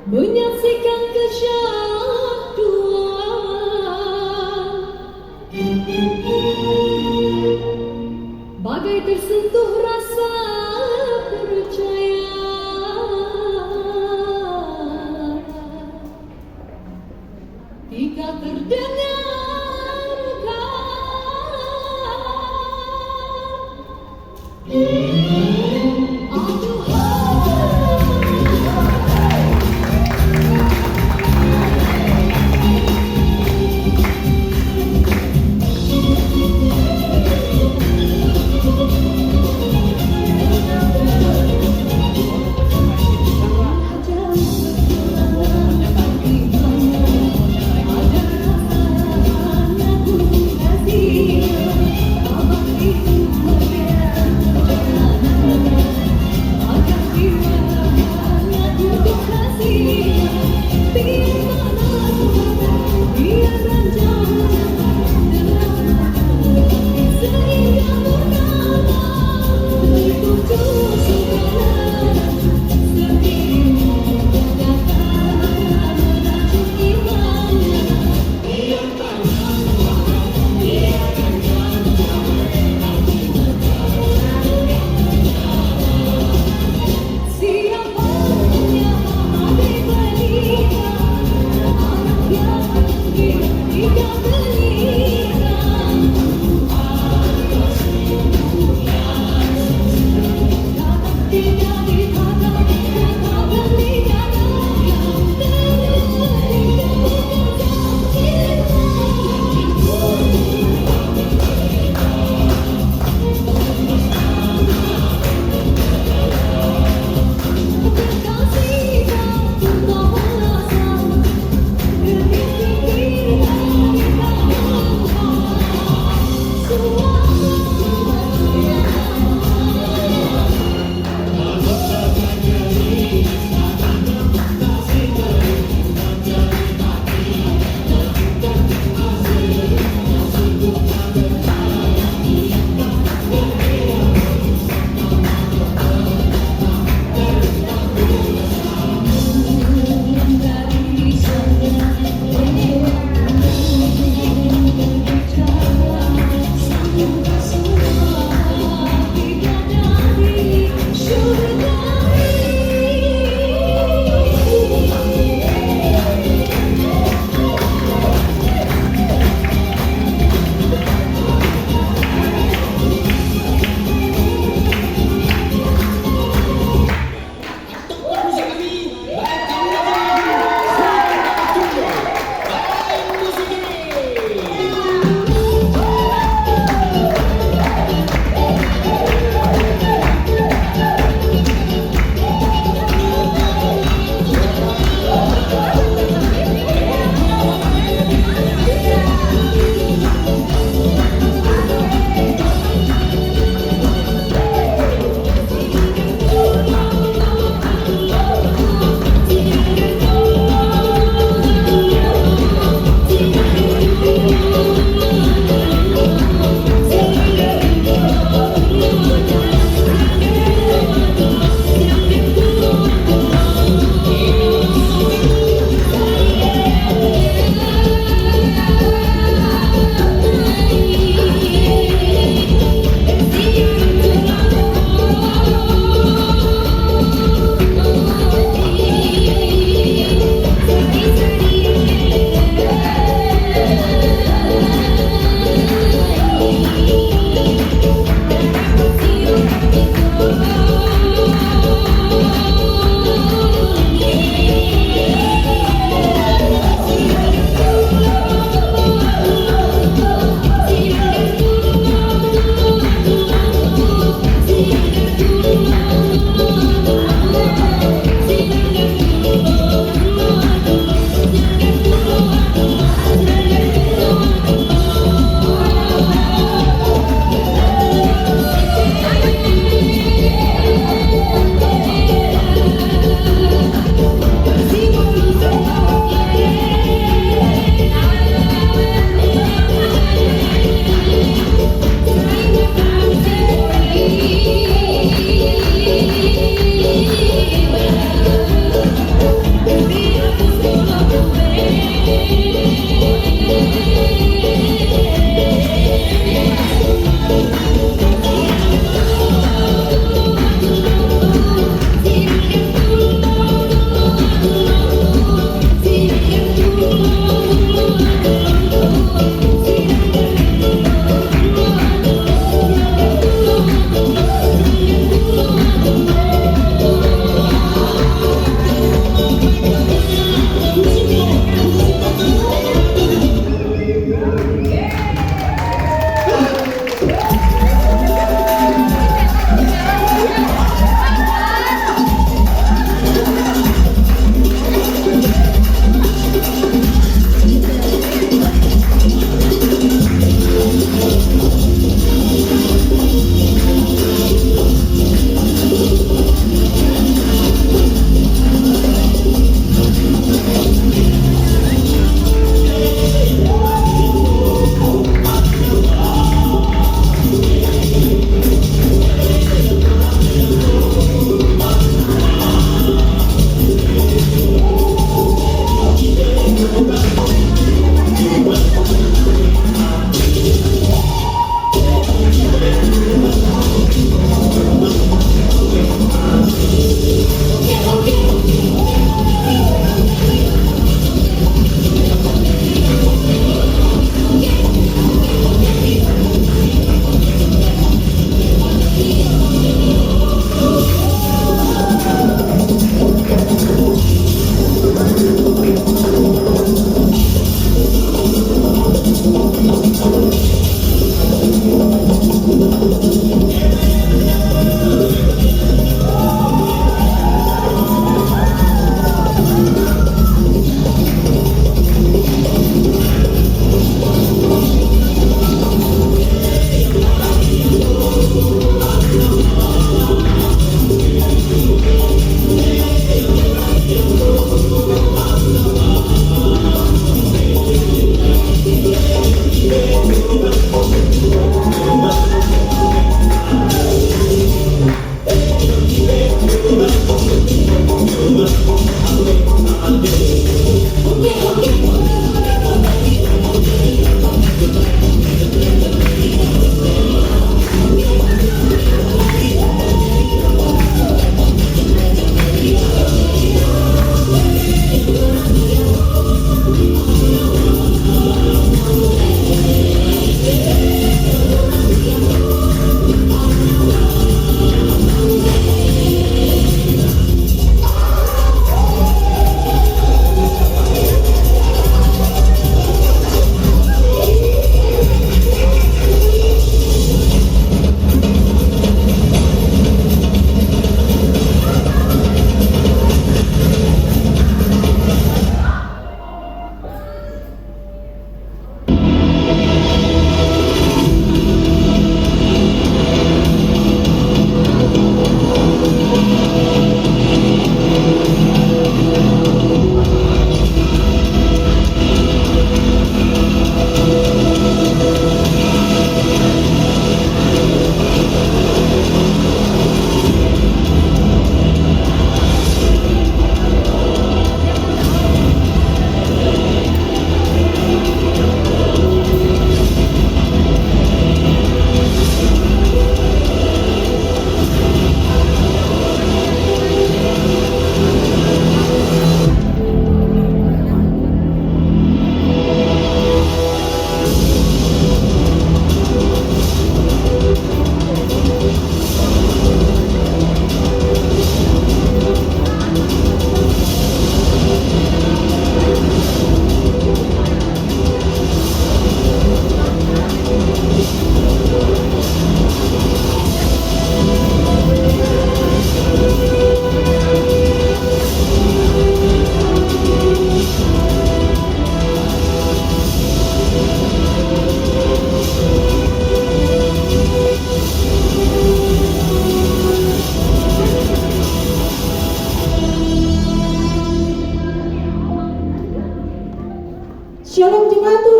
menyaksikan kesyahduan, bagai tersentuh rasa percaya, jika terdengar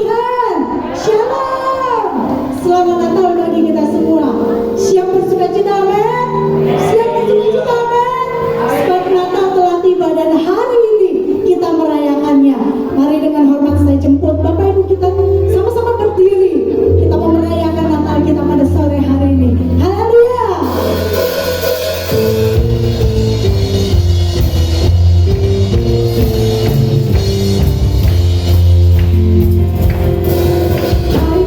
Tuhan. Shalom. Selamat Natal bagi kita semua. Siap bersuka cita, amin. Siap bersuka cita, amin. Sebab Natal telah tiba dan hari ini kita merayakannya. Mari dengan hormat saya jemput Bapak Ibu kita sama-sama berdiri. Kita mau merayakan Natal kita pada sore hari ini. Haleluya. Mari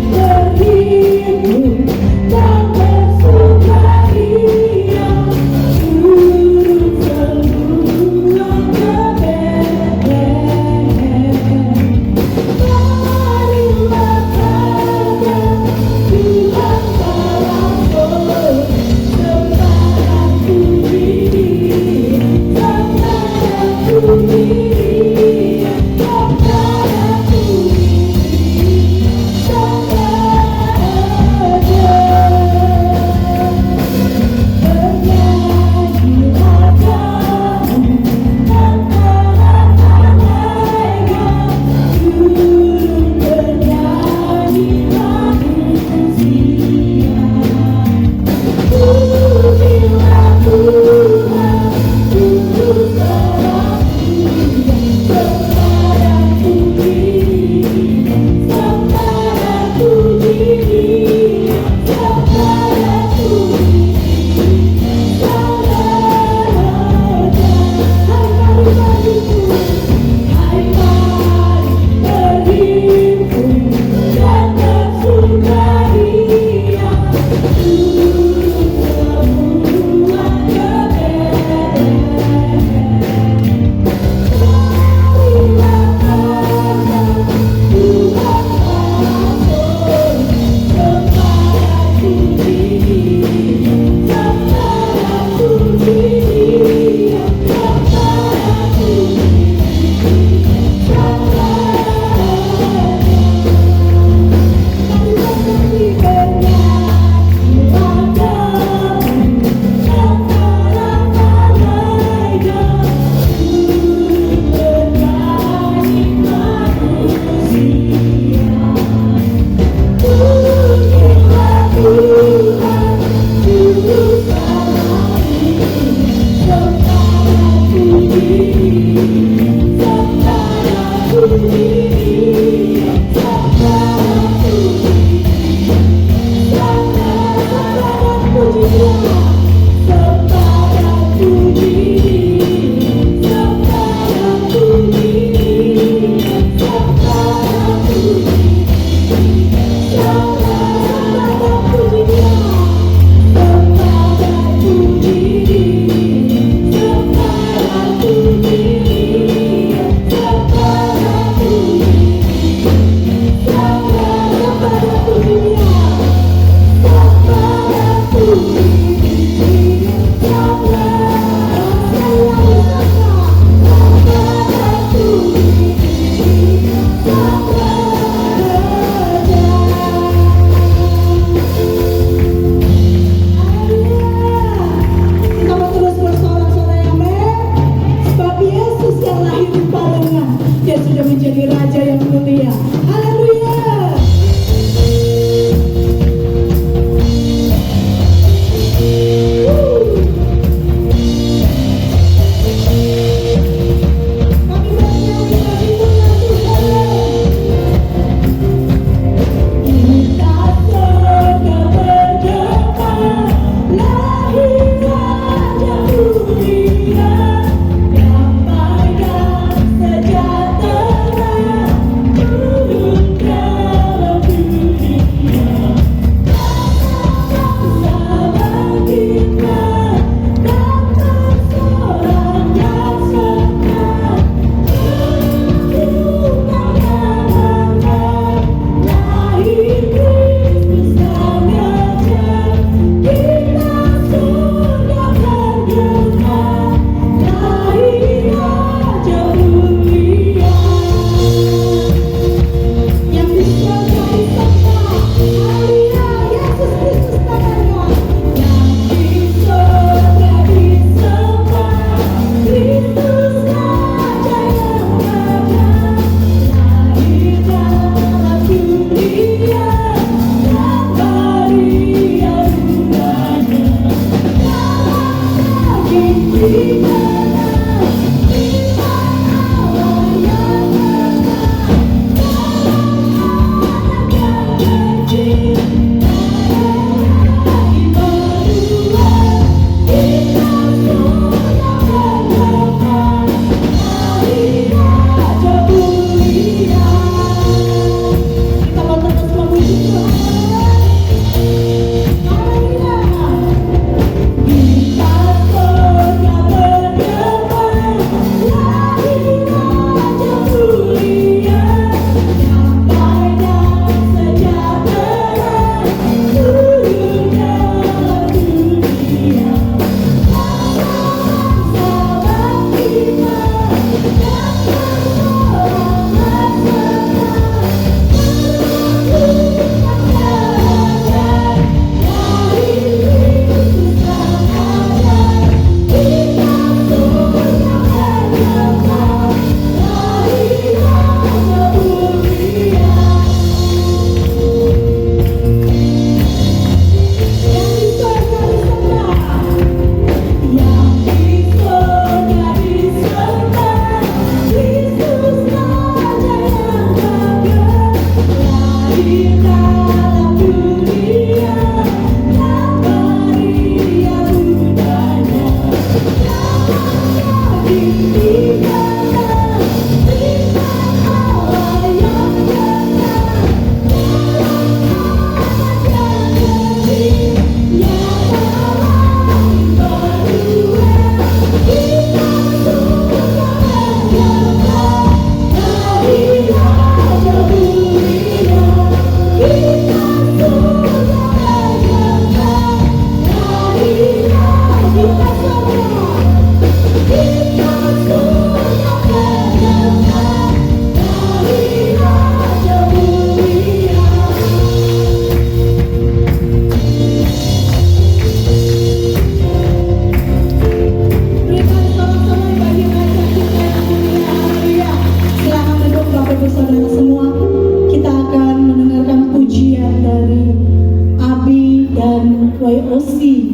berdiri.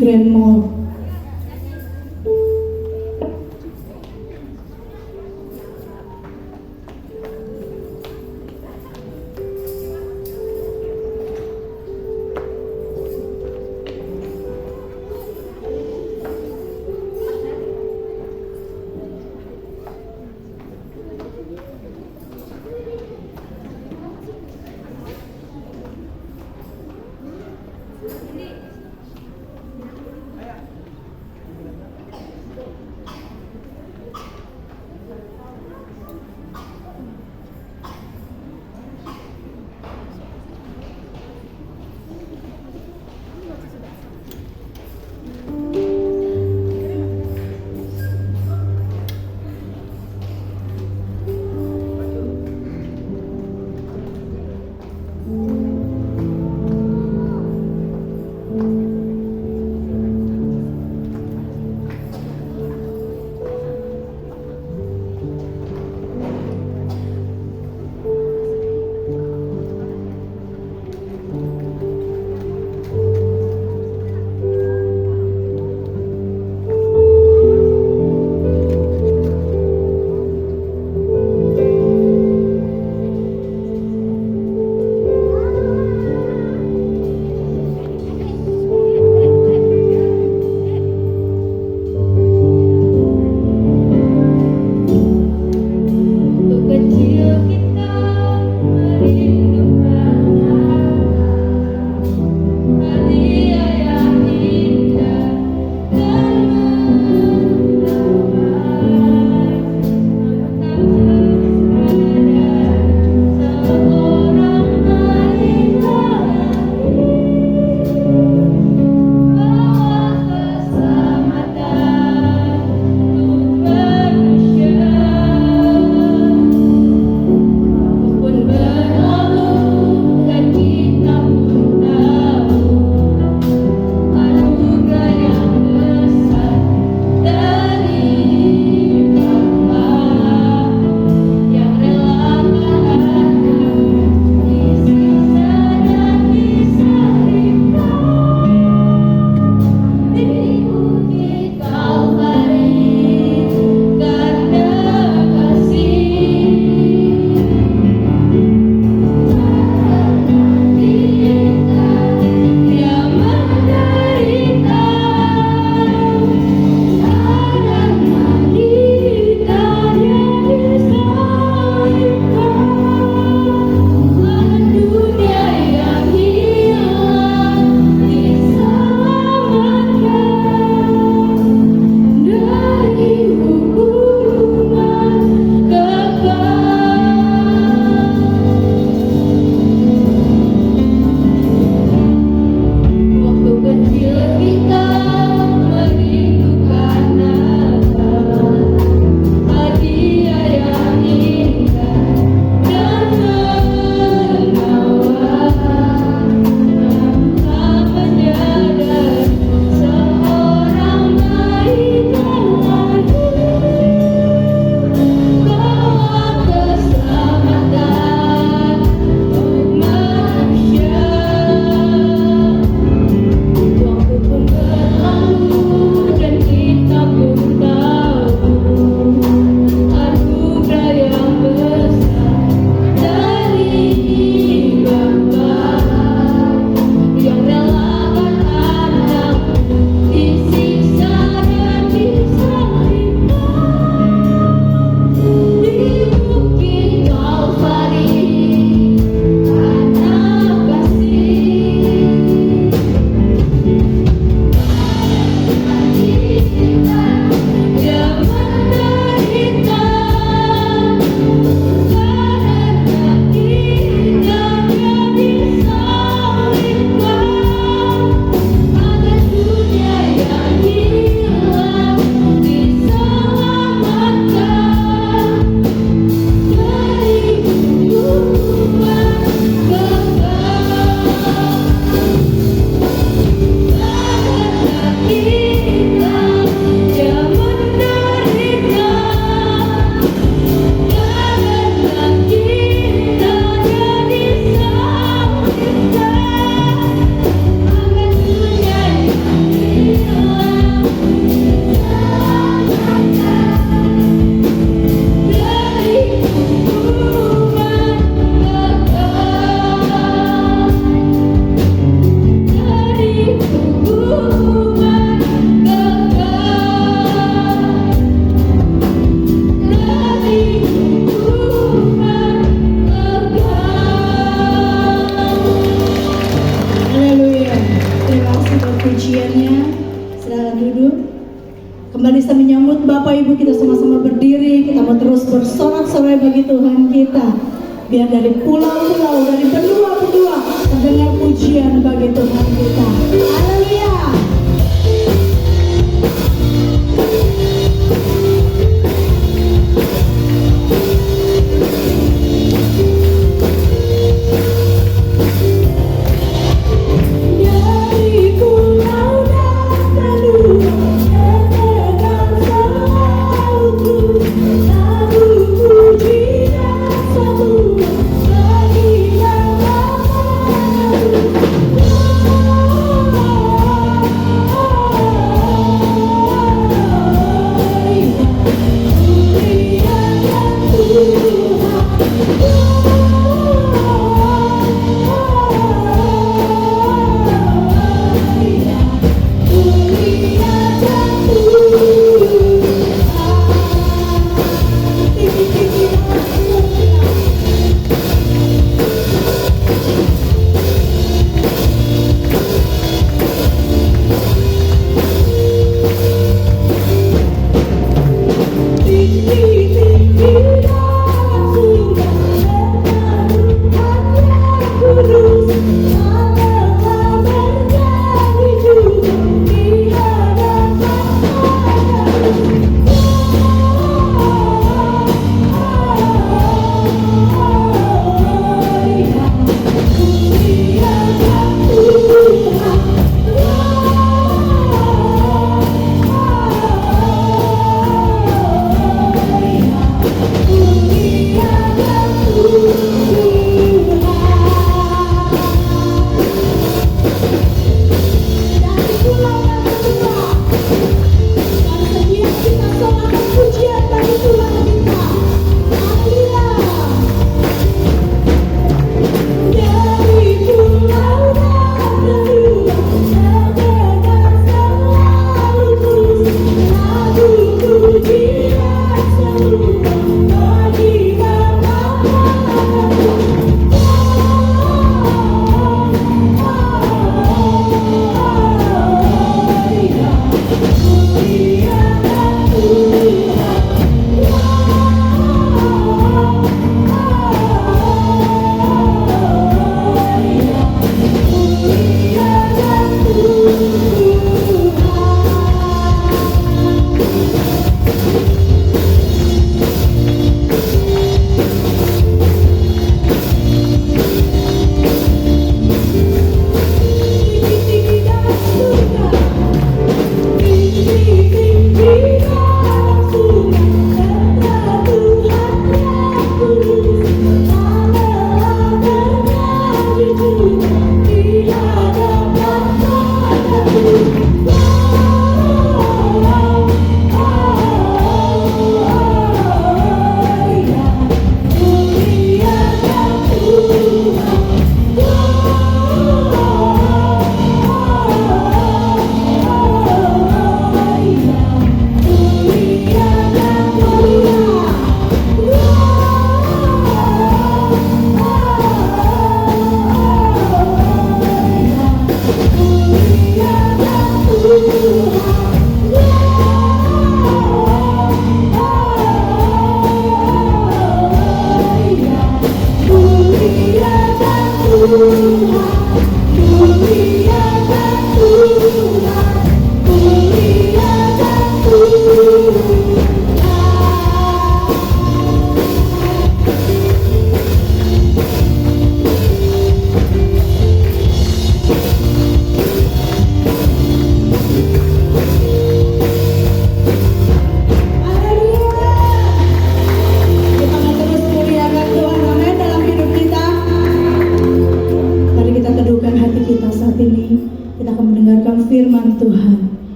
Grand Mall. untuk Bapak Ibu kita sama-sama berdiri, kita mau terus bersorak-sorai bagi Tuhan kita. Biar dari pulau-pulau, dari benua-benua terdengar pujian bagi Tuhan kita. Haleluya.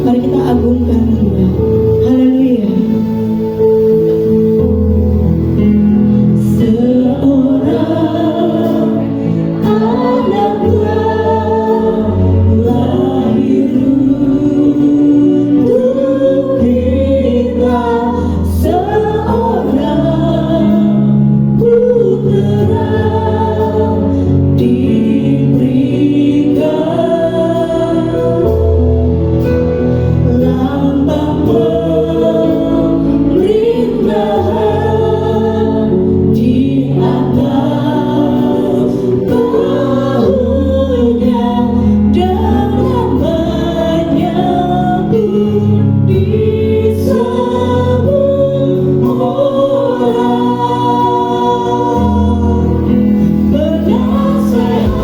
Mari kita agungkan Dia. Haleluya. Penasehat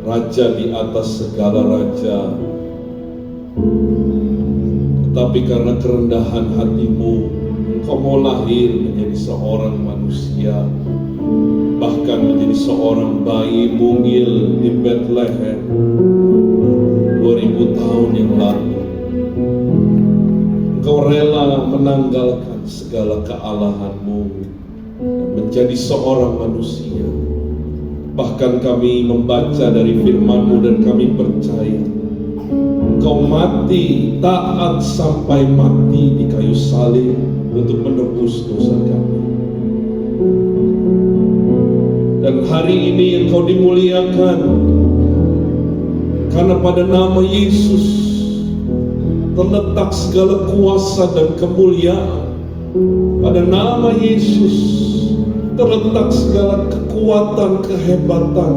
Raja di atas segala raja. Tetapi karena kerendahan hatimu, Engkau mau lahir menjadi seorang manusia, bahkan menjadi seorang bayi mungil di Bethlehem 2000 tahun yang lalu. Engkau rela menanggalkan segala kealahanmu dan menjadi seorang manusia. Bahkan kami membaca dari firman-Mu dan kami percaya Engkau mati taat sampai mati di kayu salib untuk menebus dosa kami. Dan hari ini Engkau dimuliakan karena pada nama Yesus terletak segala kuasa dan kemuliaan. Pada nama Yesus terletak segala kekuatan, kehebatan,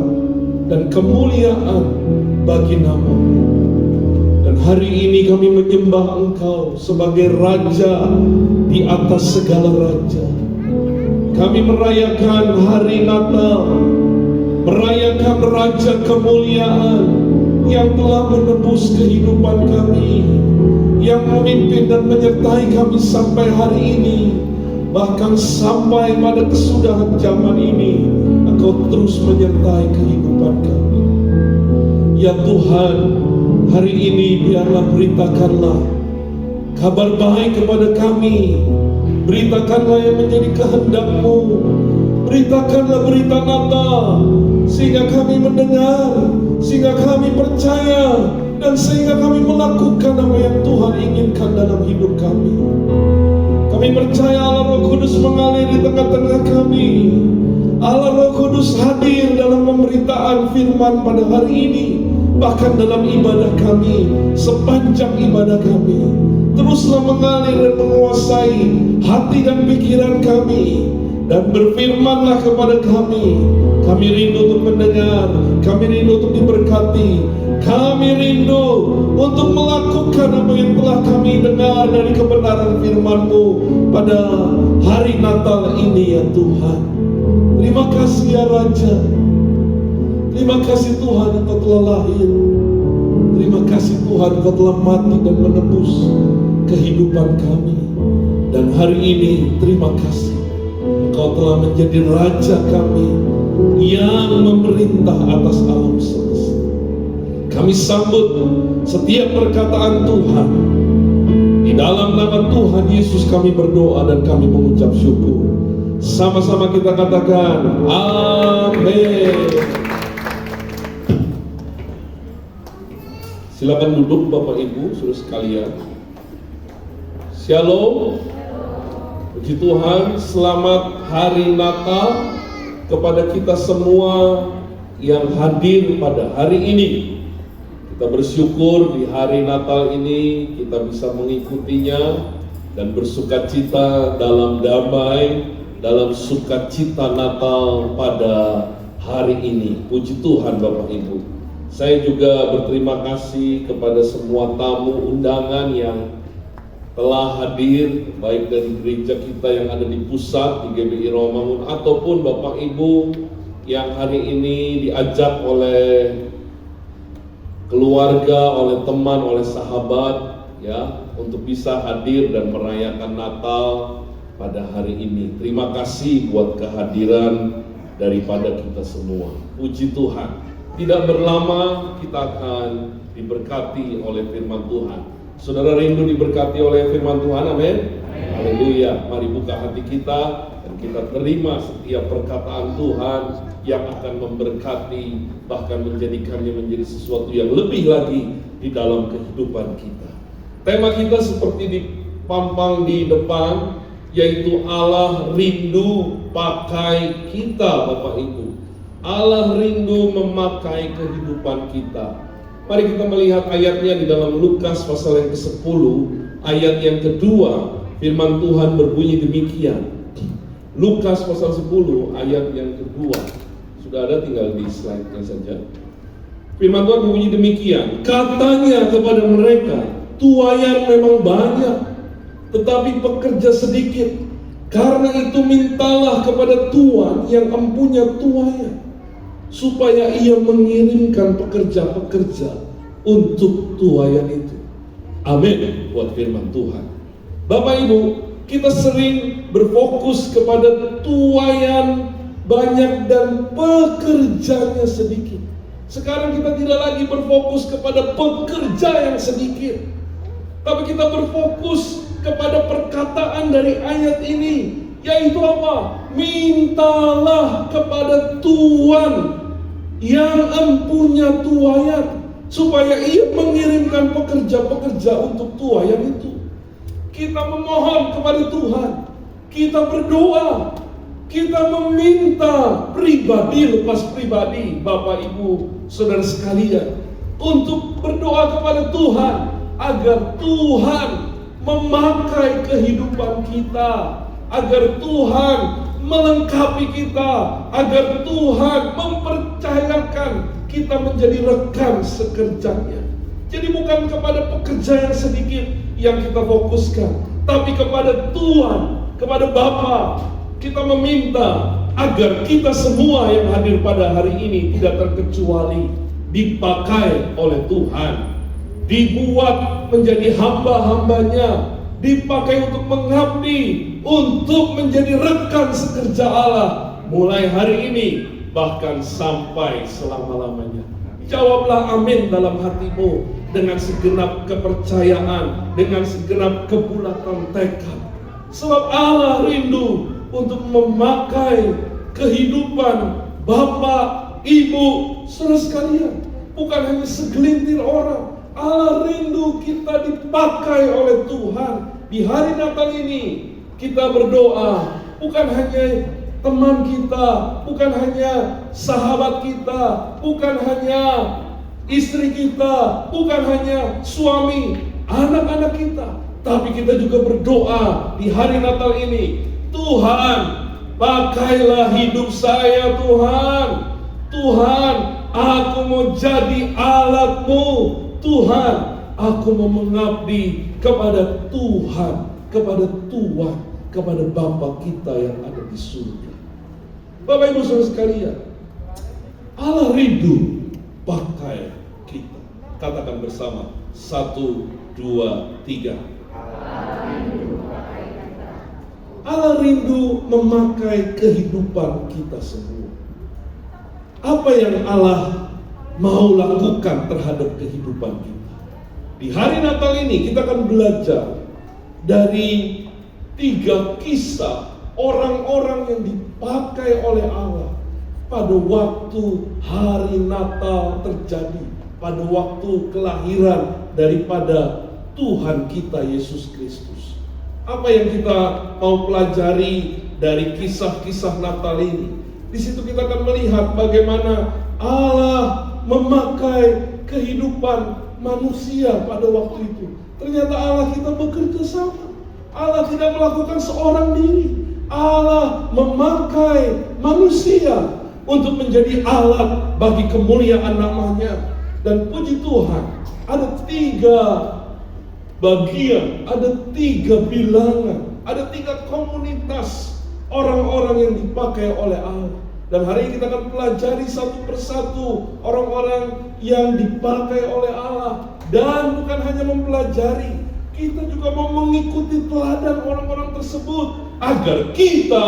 dan kemuliaan bagi nama-Mu. Dan hari ini kami menyembah Engkau sebagai Raja di atas segala raja. Kami merayakan hari Natal, merayakan Raja kemuliaan yang telah menebus kehidupan kami, yang memimpin dan menyertai kami sampai hari ini. Bahkan sampai pada kesudahan zaman ini, Engkau terus menyertai kehidupan kami. Ya Tuhan, hari ini biarlah beritakanlah kabar baik kepada kami. Beritakanlah yang menjadi kehendak-Mu. Beritakanlah berita Natal, sehingga kami mendengar, sehingga kami percaya, dan sehingga kami melakukan apa yang Tuhan inginkan dalam hidup kami. Kami percaya Allah Roh Kudus mengalir di tengah-tengah kami. Allah Roh Kudus hadir dalam pemberitaan firman pada hari ini, bahkan dalam ibadah kami, sepanjang ibadah kami. Teruslah mengalir dan menguasai hati dan pikiran kami, dan berfirmanlah kepada kami. Kami rindu untuk mendengar, kami rindu untuk diberkati, kami rindu untuk melakukan apa yang telah kami dengar dari kebenaran firman-Mu pada hari Natal ini ya Tuhan. Terima kasih ya Raja. Terima kasih Tuhan Engkau telah lahir. Terima kasih Tuhan Engkau telah mati dan menebus kehidupan kami. Dan hari ini terima kasih Engkau telah menjadi Raja kami yang memerintah atas alam semesta. Kami sambut setiap perkataan Tuhan. Di dalam nama Tuhan Yesus kami berdoa dan kami mengucap syukur. Sama-sama kita katakan amin. Silakan duduk Bapak Ibu saudara sekalian. Shalom. Puji Tuhan, selamat hari Natal kepada kita semua yang hadir pada hari ini. Kita bersyukur di hari Natal ini kita bisa mengikutinya dan bersukacita dalam damai, dalam sukacita Natal pada hari ini. Puji Tuhan Bapak Ibu. Saya juga berterima kasih kepada semua tamu undangan yang telah hadir, baik dari gereja kita yang ada di pusat, di GBI Rawamangun, ataupun Bapak Ibu yang hari ini diajak oleh keluarga, oleh teman, oleh sahabat, ya, untuk bisa hadir dan merayakan Natal pada hari ini. Terima kasih buat kehadiran daripada kita semua. Puji Tuhan. Tidak berlama kita akan diberkati oleh firman Tuhan. Saudara rindu diberkati oleh firman Tuhan, amin? Haleluya. Mari buka hati kita dan kita terima setiap perkataan Tuhan yang akan memberkati, bahkan menjadikannya menjadi sesuatu yang lebih lagi di dalam kehidupan kita. Tema kita seperti dipampang di depan, yaitu Allah rindu pakai kita Bapak Ibu. Allah rindu memakai kehidupan kita. Mari kita melihat ayatnya di dalam Lukas pasal yang ke-10, ayat yang kedua. Firman Tuhan berbunyi demikian. Lukas pasal 10 ayat yang kedua. Sudah ada, tinggal di slide-nya saja. Firman Tuhan berbunyi demikian. Katanya kepada mereka, tuayan memang banyak, tetapi pekerja sedikit. Karena itu mintalah kepada Tuhan yang empunya tuayan, supaya ia mengirimkan pekerja-pekerja untuk tuayan itu. Amin buat firman Tuhan. Bapak Ibu, kita sering berfokus kepada tuayan banyak dan pekerjanya sedikit. Sekarang kita tidak lagi berfokus kepada pekerja yang sedikit, tapi kita berfokus kepada perkataan dari ayat ini, yaitu apa? Mintalah kepada Tuhan yang empunya tuayan, supaya ia mengirimkan pekerja-pekerja untuk tuayan itu. Kita memohon kepada Tuhan, kita berdoa, kita meminta pribadi lepas pribadi, Bapak Ibu Saudara sekalian, untuk berdoa kepada Tuhan agar Tuhan memakai kehidupan kita, agar Tuhan melengkapi kita, agar Tuhan mempercayakan kita menjadi rekan sekerjanya. Jadi bukan kepada pekerja yang sedikit yang kita fokuskan, tapi kepada Tuhan, kepada Bapa. Kita meminta agar kita semua yang hadir pada hari ini tidak terkecuali dipakai oleh Tuhan, dibuat menjadi hamba-hambanya, dipakai untuk mengabdi, untuk menjadi rekan sekerja Allah mulai hari ini bahkan sampai selama-lamanya. Jawablah amin dalam hatimu dengan segenap kepercayaan, dengan segenap kebulatan tekad. Sebab Allah rindu untuk memakai kehidupan Bapak, Ibu, saudara sekalian. Bukan hanya segelintir orang. Allah rindu kita dipakai oleh Tuhan. Di hari Natal ini kita berdoa, bukan hanya teman kita, bukan hanya sahabat kita, bukan hanya istri kita, bukan hanya suami, anak-anak kita, tapi kita juga berdoa di hari Natal ini, Tuhan, pakailah hidup saya Tuhan. Tuhan, aku mau jadi alat-Mu. Tuhan, aku mau mengabdi kepada Tuhan, kepada Tuhan, kepada Bapa kita yang ada di surga. Bapak Ibu saudara sekalian, Allah rindu pakai kita. Katakan bersama, 1, 2, 3. Allah rindu memakai kehidupan kita semua. Apa yang Allah mau lakukan terhadap kehidupan kita? Di hari Natal ini kita akan belajar dari 3 kisah orang-orang yang dipakai oleh Allah pada waktu hari Natal terjadi, pada waktu kelahiran daripada Tuhan kita Yesus Kristus. Apa yang kita mau pelajari dari kisah-kisah Natal ini? Di situ kita akan melihat bagaimana Allah memakai kehidupan manusia pada waktu itu. Ternyata Allah kita bekerja sama. Allah tidak melakukan seorang diri. Allah memakai manusia untuk menjadi alat bagi kemuliaan namanya. Dan puji Tuhan, ada 3 bagian, ada 3 bilangan, ada 3 komunitas orang-orang yang dipakai oleh Allah. Dan hari ini kita akan pelajari satu persatu orang-orang yang dipakai oleh Allah. Dan bukan hanya mempelajari, kita juga mau mengikuti teladan orang-orang tersebut, agar kita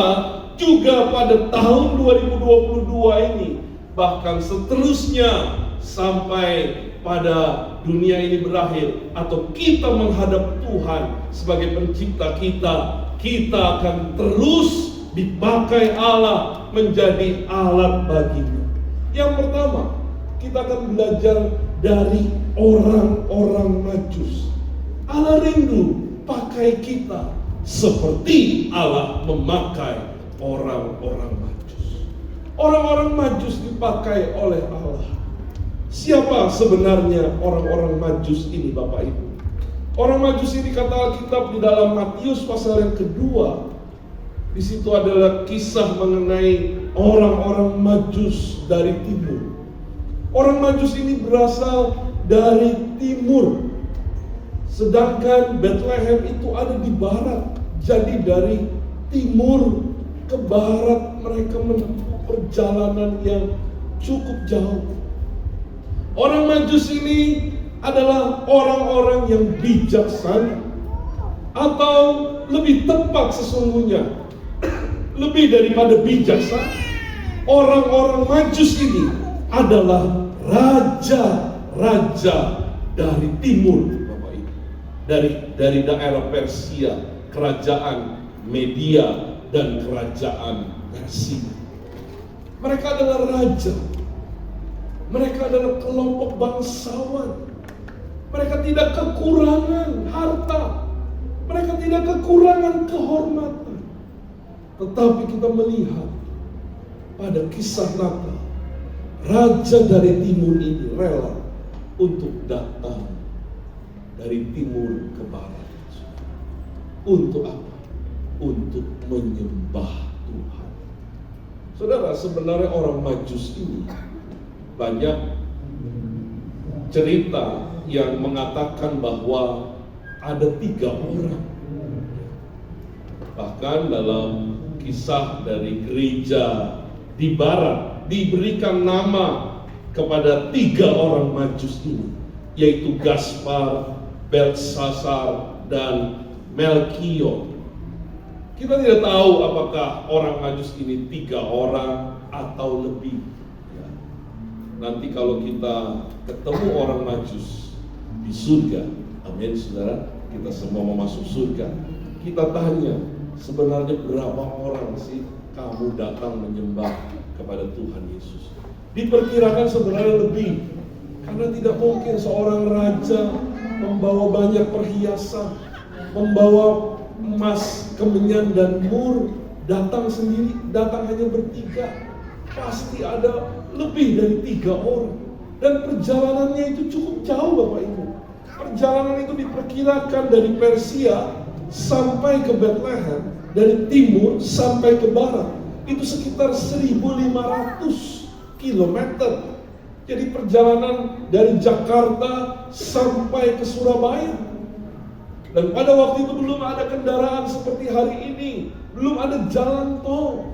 juga pada tahun 2022 ini, bahkan seterusnya sampai pada dunia ini berakhir, atau kita menghadap Tuhan sebagai pencipta kita, kita akan terus dipakai Allah menjadi alat baginya. Yang pertama, kita akan belajar dari orang-orang Majus. Allah rindu pakai kita seperti Allah memakai orang-orang Majus. Orang-orang Majus dipakai oleh Allah. Siapa sebenarnya orang-orang Majus ini, Bapak Ibu? Orang Majus ini kata Alkitab di dalam Matius pasal yang kedua. Di situ adalah kisah mengenai orang-orang Majus dari timur. Orang Majus ini berasal dari timur, sedangkan Bethlehem itu ada di barat. Jadi dari timur ke barat mereka menempuh perjalanan yang cukup jauh. Orang Majus ini adalah orang-orang yang bijaksana, atau lebih tepat sesungguhnya, lebih daripada bijaksana. Orang-orang Majus ini adalah raja-raja dari timur, Bapak Ibu. Dari daerah Persia, kerajaan Media dan kerajaan Persia. Mereka adalah raja. Mereka adalah kelompok bangsawan. Mereka tidak kekurangan harta. Mereka tidak kekurangan kehormatan. Tetapi kita melihat pada kisah Natal, raja dari timur ini rela untuk datang dari timur ke barat. Untuk apa? Untuk menyembah Tuhan. Saudara, sebenarnya orang Majus ini banyak cerita yang mengatakan bahwa ada 3 orang. Bahkan dalam kisah dari gereja di barat diberikan nama kepada 3 orang Majus ini, yaitu Gaspar, Belsasar, dan Melkior. Kita tidak tahu apakah orang Majus ini 3 orang atau lebih. Nanti kalau kita ketemu orang Majus di surga, amin saudara, kita semua mau masuk surga, kita tanya, sebenarnya berapa orang sih kamu datang menyembah kepada Tuhan Yesus? Diperkirakan sebenarnya lebih, karena tidak mungkin seorang raja membawa banyak perhiasan, membawa emas, kemenyan, dan mur, datang sendiri, datang hanya bertiga. Pasti ada lebih dari 3 orang. Dan perjalanannya itu cukup jauh, Bapak Ibu. Perjalanan itu diperkirakan dari Persia sampai ke Bethlehem, dari timur sampai ke barat. Itu sekitar 1.500 kilometer. Jadi perjalanan dari Jakarta sampai ke Surabaya. Dan pada waktu itu belum ada kendaraan seperti hari ini. Belum ada jalan tol.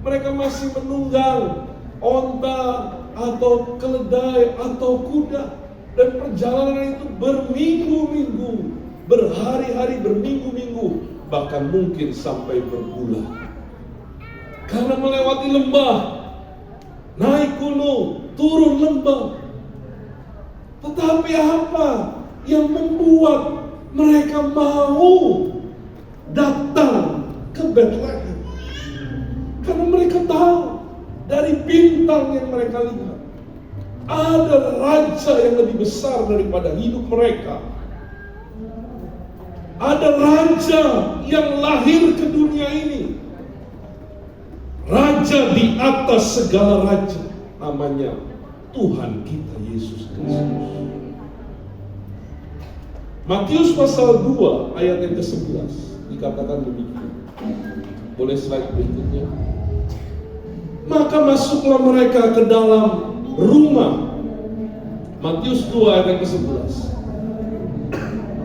Mereka masih menunggang onta atau keledai atau kuda. Dan perjalanan itu berminggu-minggu, berhari-hari, berminggu-minggu, bahkan mungkin sampai berbulan. Karena melewati lembah, naik gunung, turun lembah. Tetapi apa yang membuat mereka mau datang ke Bethlehem? Karena mereka tahu dari bintang yang mereka lihat, ada raja yang lebih besar daripada hidup mereka. Ada raja yang lahir ke dunia ini. Raja di atas segala raja, namanya Tuhan kita Yesus Kristus. Matius pasal 2 ayat yang ke-11 dikatakan demikian. Boleh slide berikutnya. Maka masuklah mereka ke dalam rumah. Matius 2 ayat yang ke-11.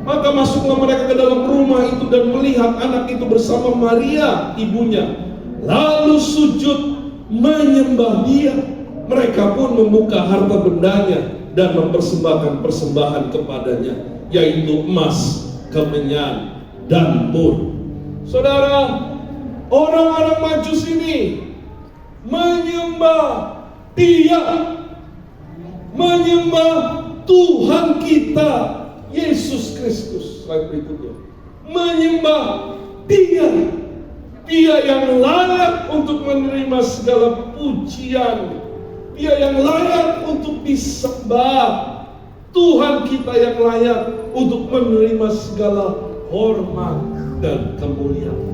Maka masuklah mereka ke dalam rumah itu dan melihat anak itu bersama Maria ibunya, lalu sujud menyembah dia. Mereka pun membuka harta bendanya dan mempersembahkan persembahan kepadanya, yaitu emas, kemenyan, dan mur. Saudara, orang-orang Majus ini menyembah dia, menyembah Tuhan kita Yesus Kristus. Slide berikutnya. Menyembah dia, dia yang layak untuk menerima segala pujian, dia yang layak untuk disembah, Tuhan kita yang layak untuk menerima segala hormat dan kemuliaan.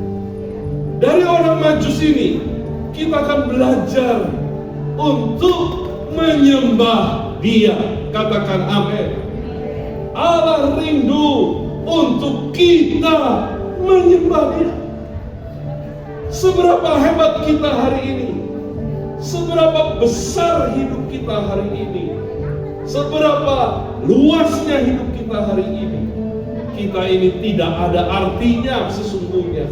Dari orang Majus ini kita akan belajar untuk menyembah dia. Katakan amin. Allah rindu untuk kita menyembah dia. Seberapa hebat kita hari ini, seberapa besar hidup kita hari ini, seberapa luasnya hidup kita hari ini, kita ini tidak ada artinya sesungguhnya.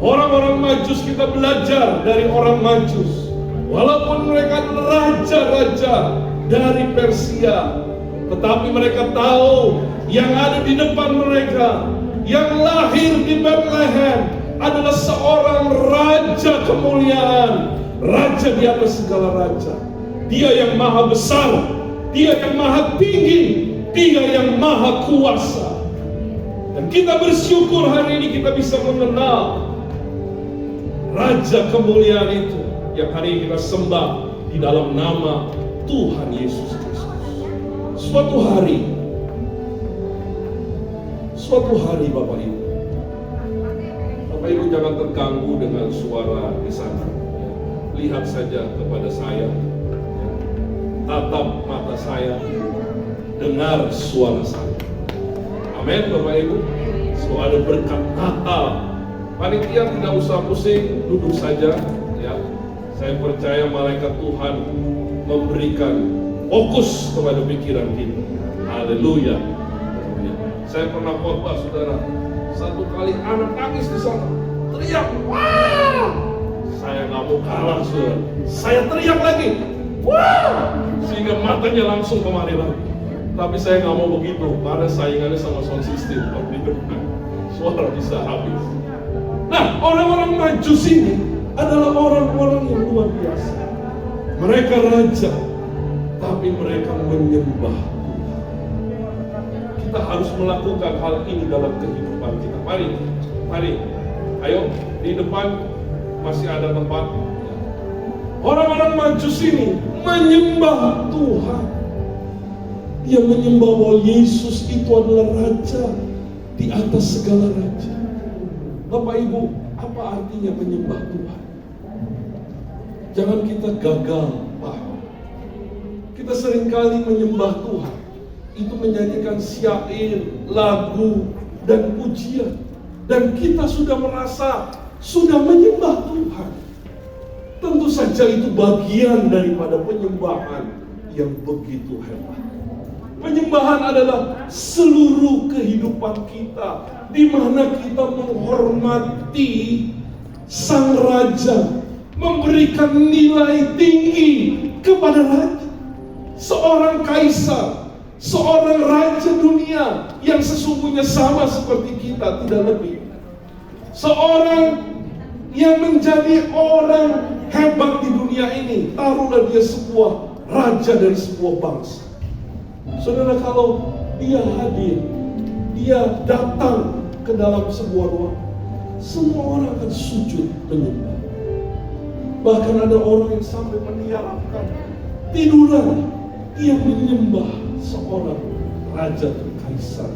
Orang-orang Majus, kita belajar dari orang Majus Walaupun mereka adalah raja-raja dari Persia, tetapi mereka tahu yang ada di depan mereka, yang lahir di Bethlehem, adalah seorang raja kemuliaan, raja di atas segala raja. Dia yang maha besar, dia yang maha tinggi, dia yang maha kuasa. Dan kita bersyukur hari ini kita bisa mengenal raja kemuliaan itu yang hari ini kita sembah di dalam nama Tuhan Yesus Kristus. Suatu hari Bapak Ibu jangan terganggu dengan suara di sana. Lihat saja kepada saya, tatap mata saya, dengar suara saya. Amin Bapak Ibu. So ada berkat Natal. Panitia tidak usah pusing, duduk saja ya. Saya percaya malaikat Tuhan memberikan fokus kepada pikiran kita. Haleluya. Saya pernah khotbah saudara, satu kali anak nangis di sana, teriak, wah! Saya nggak mau kalah saudara. Saya teriak lagi, wah! Sehingga matanya langsung kemari lagi. Tapi saya nggak mau begitu, karena saingannya sama sound system. Suara bisa habis. Nah, orang-orang Majus ini adalah orang-orang yang luar biasa. Mereka raja, tapi mereka menyembah Tuhan. Kita harus melakukan hal ini dalam kehidupan kita. Mari, ayo di depan masih ada tempat. Orang-orang Majus ini menyembah Tuhan. Dia menyembah bahwa Yesus itu adalah raja di atas segala raja. Bapak Ibu, apa artinya menyembah Tuhan? Jangan kita gagal paham. Kita seringkali menyembah Tuhan itu menyanyikan syair, lagu, dan pujian. Dan kita sudah merasa sudah menyembah Tuhan. Tentu saja itu bagian daripada penyembahan yang begitu hebat. Penyembahan adalah seluruh kehidupan kita, di mana kita menghormati Sang Raja, memberikan nilai tinggi kepada Raja. Seorang kaisar, seorang raja dunia yang sesungguhnya sama seperti kita, tidak lebih. Seorang yang menjadi orang hebat di dunia ini, taruhlah dia sebuah raja dari sebuah bangsa. Saudara, kalau dia hadir, dia datang ke dalam sebuah ruang, semua orang akan sujud menyembah. Bahkan ada orang yang sampai mendiamkan tiduran, dia menyembah seorang raja dan kaisar.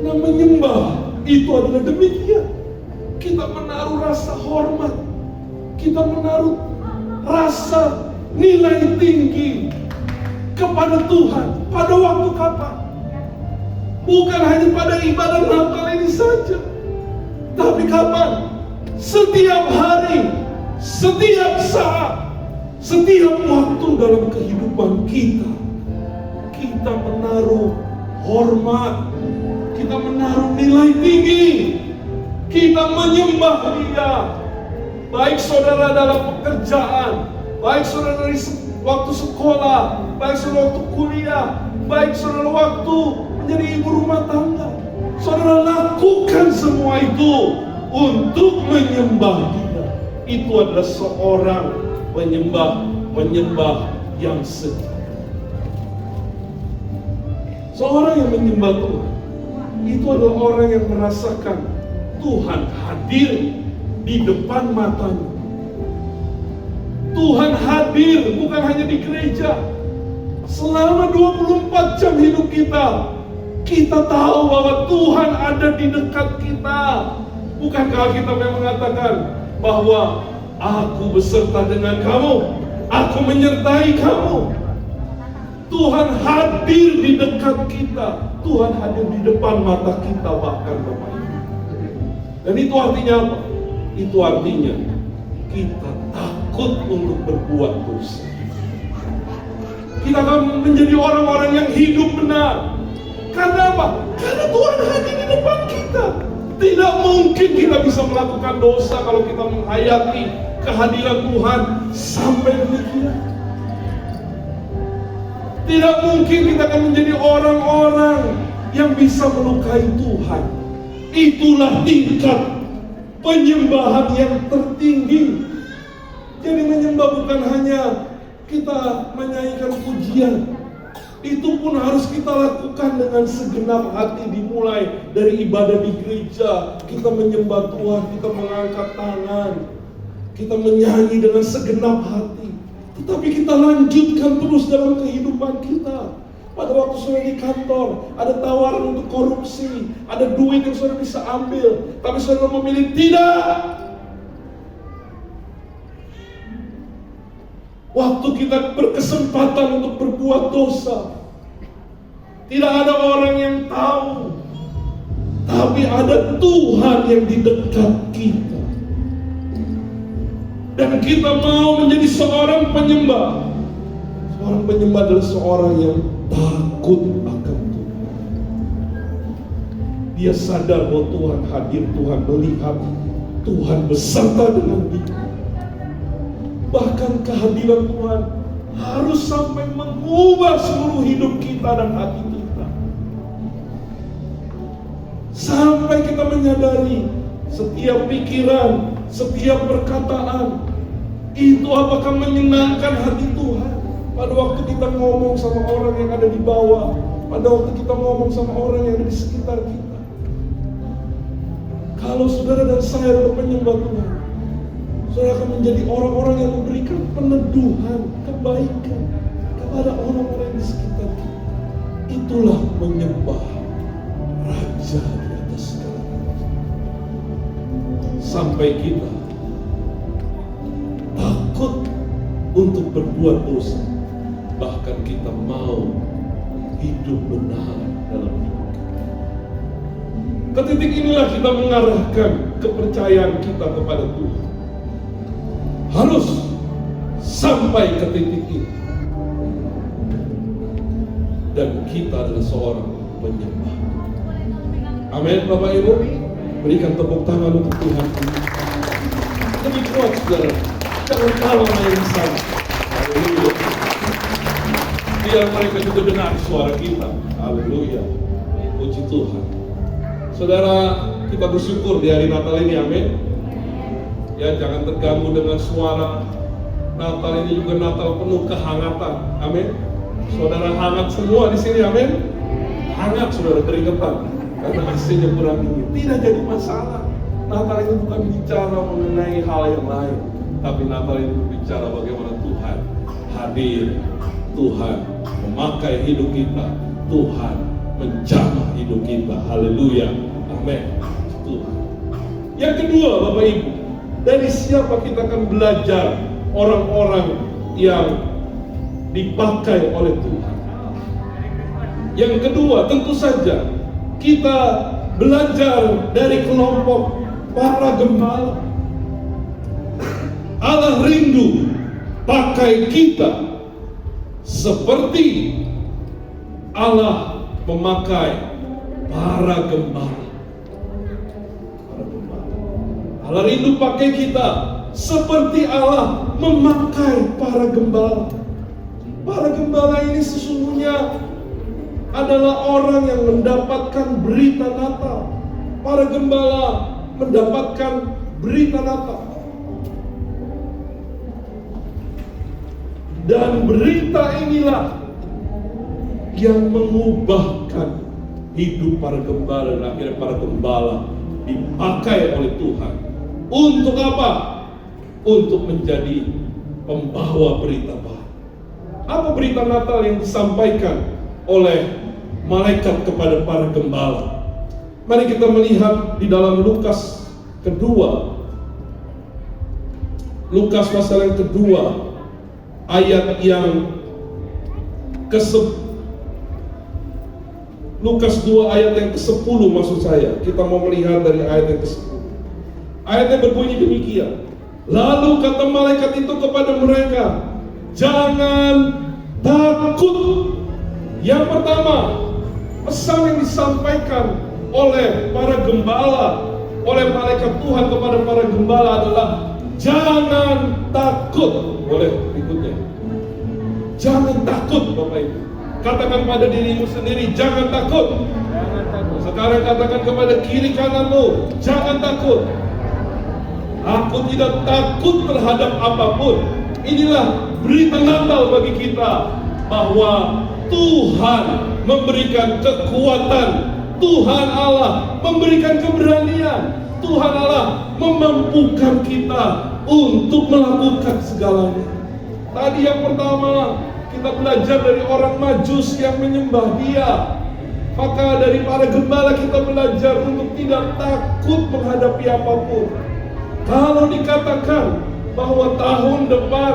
Nah, menyembah itu adalah demikian. Kita menaruh rasa hormat, kita menaruh rasa nilai tinggi kepada Tuhan pada waktu kapan? Bukan hanya pada ibadah Natal ini saja, tapi kapan? Setiap hari, setiap saat, setiap waktu dalam kehidupan kita, kita menaruh hormat, kita menaruh nilai tinggi, kita menyembah Dia. Baik saudara dalam pekerjaan, baik saudara dari waktu sekolah, baik saudara waktu kuliah, baik saudara waktu menjadi ibu rumah tangga. Saudara lakukan semua itu untuk menyembah Dia. Itu adalah seorang penyembah yang sejati. Seorang yang menyembah Tuhan itu adalah orang yang merasakan Tuhan hadir di depan matanya. Tuhan hadir bukan hanya di gereja. Selama 24 jam hidup kita, kita tahu bahwa Tuhan ada di dekat kita. Bukankah kita memang mengatakan bahwa aku beserta dengan kamu, aku menyertai kamu. Tuhan hadir di dekat kita, Tuhan hadir di depan mata kita bahkan Bapak Ibu. Dan itu artinya apa? Itu artinya kita takut untuk berbuat dosa. Kita akan menjadi orang-orang yang hidup benar. Karena apa? Karena Tuhan hadir di depan kita. Tidak mungkin kita bisa melakukan dosa kalau kita menghayati kehadiran Tuhan sampai demikian. Tidak mungkin kita akan menjadi orang-orang yang bisa melukai Tuhan. Itulah tingkat penyembahan yang tertinggi. Jadi menyembah bukan hanya kita menyanyikan pujian, itu pun harus kita lakukan dengan segenap hati. Dimulai dari ibadah di gereja, kita menyembah Tuhan, kita mengangkat tangan, kita menyanyi dengan segenap hati. Tetapi kita lanjutkan terus dalam kehidupan kita. Pada waktu saudara di kantor, ada tawaran untuk korupsi, ada duit yang saudara bisa ambil, tapi saudara memilih tidak. Waktu kita berkesempatan untuk berbuat dosa, tidak ada orang yang tahu, tapi ada Tuhan yang di dekat kita. Dan kita mau menjadi seorang penyembah. Seorang penyembah adalah seorang yang takut akan Tuhan. Dia sadar bahwa Tuhan hadir, Tuhan melihat, Tuhan beserta dengan dia. Bahkan kehadiran Tuhan harus sampai mengubah seluruh hidup kita dan hati kita. Sampai kita menyadari setiap pikiran, setiap perkataan itu apakah menyenangkan hati Tuhan. Pada waktu kita ngomong sama orang yang ada di bawah, pada waktu kita ngomong sama orang yang ada di sekitar kita. Kalau saudara dan saya adalah penyembah Tuhan, saudara akan menjadi orang-orang yang memberikan peneduhan, kebaikan kepada orang-orang di sekitar kita. Itulah menyembah Raja di atas segala. Sampai kita takut untuk berbuat dosa, bahkan kita mau hidup benar dalam hidup kita. Ke titik inilah kita mengarahkan kepercayaan kita kepada Tuhan. Harus sampai ke titik ini. Dan kita adalah seorang penyembah. Amin, Bapak Ibu. Berikan tepuk tangan untuk Tuhan. Lebih kuat, saudara. Jangan kalah main sana. Haleluya. Biar mereka juga dengar suara kita. Haleluya. Puji Tuhan. Saudara, kita bersyukur di hari Natal ini. Amin. Ya, jangan terganggu dengan suara. Natal ini juga Natal penuh kehangatan. Amin. Saudara hangat semua di sini. Amin. Hangat, saudara, keringetan karena AC-nya kurang dingin. Tidak jadi masalah. Natal ini bukan bicara mengenai hal yang lain, tapi Natal ini berbicara bagaimana Tuhan hadir, Tuhan memakai hidup kita, Tuhan menjamah hidup kita. Haleluya. Amin. Tuhan. Yang kedua, Bapak Ibu, dari siapa kita akan belajar orang-orang yang dipakai oleh Tuhan? Yang kedua, tentu saja kita belajar dari kelompok para gembala. Allah rindu pakai kita seperti Allah memakai para gembala. Allah rindu pakai kita seperti Allah memakai para gembala. Para gembala ini sesungguhnya adalah orang yang mendapatkan berita Natal. Para gembala mendapatkan berita Natal. Dan berita inilah yang mengubahkan hidup para gembala, dan akhirnya para gembala dipakai oleh Tuhan. Untuk apa? Untuk menjadi pembawa berita baik. Apa berita Natal yang disampaikan oleh malaikat kepada para gembala? Mari kita melihat di dalam Lukas kedua. Lukas pasal yang kedua, ayat yang Lukas 2 ayat yang ke-10 maksud saya. Kita mau melihat dari ayat yang ke-10. Ayatnya berbunyi demikian. Lalu kata malaikat itu kepada mereka, jangan takut. Yang pertama, pesan yang disampaikan oleh para gembala, oleh malaikat Tuhan kepada para gembala adalah Jangan takut. Boleh berikutnya. Jangan takut Bapak Ibu. Katakan pada dirimu sendiri, jangan takut. Sekarang katakan kepada kiri kananmu, jangan takut. Aku tidak takut terhadap apapun. Inilah berita Natal bagi kita, bahwa Tuhan memberikan kekuatan, Tuhan Allah memberikan keberanian, Tuhan Allah memampukan kita untuk melakukan segalanya. Tadi yang pertama, kita belajar dari orang Majus yang menyembah Dia. Maka dari para gembala kita belajar untuk tidak takut menghadapi apapun. Kalau dikatakan bahwa tahun depan,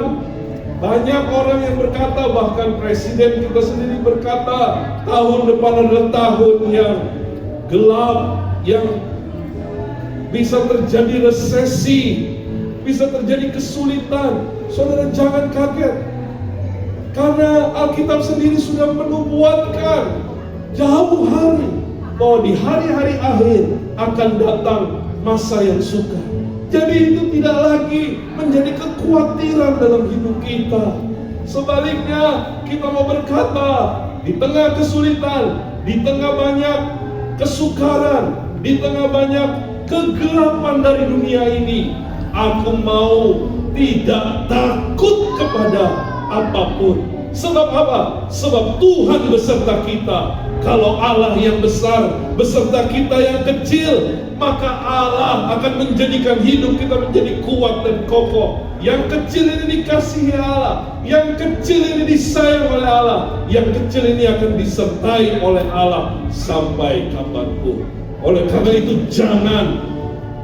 banyak orang yang berkata, bahkan presiden kita sendiri berkata, tahun depan adalah tahun yang gelap, yang bisa terjadi resesi, bisa terjadi kesulitan. Saudara jangan kaget, karena Alkitab sendiri sudah menubuatkan jauh hari bahwa di hari-hari akhir akan datang masa yang sukar. Jadi itu tidak lagi menjadi kekhawatiran dalam hidup kita. Sebaliknya kita mau berkata, di tengah kesulitan, di tengah banyak kesukaran, di tengah banyak kegelapan dari dunia ini, aku mau tidak takut kepada apapun. Sebab apa? Sebab Tuhan beserta kita. Kalau Allah yang besar beserta kita yang kecil, maka Allah akan menjadikan hidup kita menjadi kuat dan kokoh. Yang kecil ini dikasihi Allah, yang kecil ini disayang oleh Allah, yang kecil ini akan disertai oleh Allah sampai kapanpun. Oleh karena itu jangan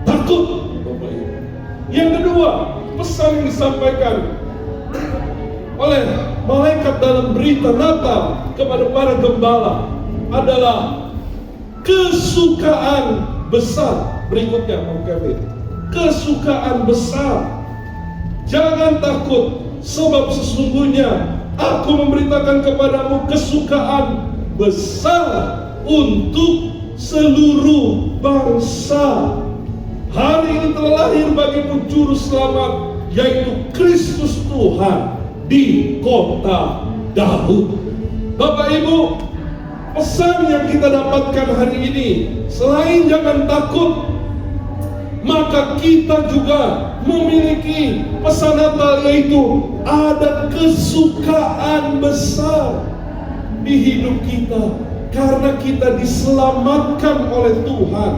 takut, Bapak Ibu. Yang kedua, pesan yang disampaikan oleh malaikat dalam berita Natal kepada para gembala adalah kesukaan besar. Berikutnya, Pak Kevin, kesukaan besar. Jangan takut, sebab sesungguhnya aku memberitakan kepadamu kesukaan besar untuk seluruh bangsa. Hari ini telah lahir bagimu juru selamat, yaitu Kristus Tuhan di kota Daud. Bapak Ibu, pesan yang kita dapatkan hari ini, selain jangan takut, maka kita juga memiliki pesan Natal, yaitu ada kesukaan besar di hidup kita karena kita diselamatkan oleh Tuhan.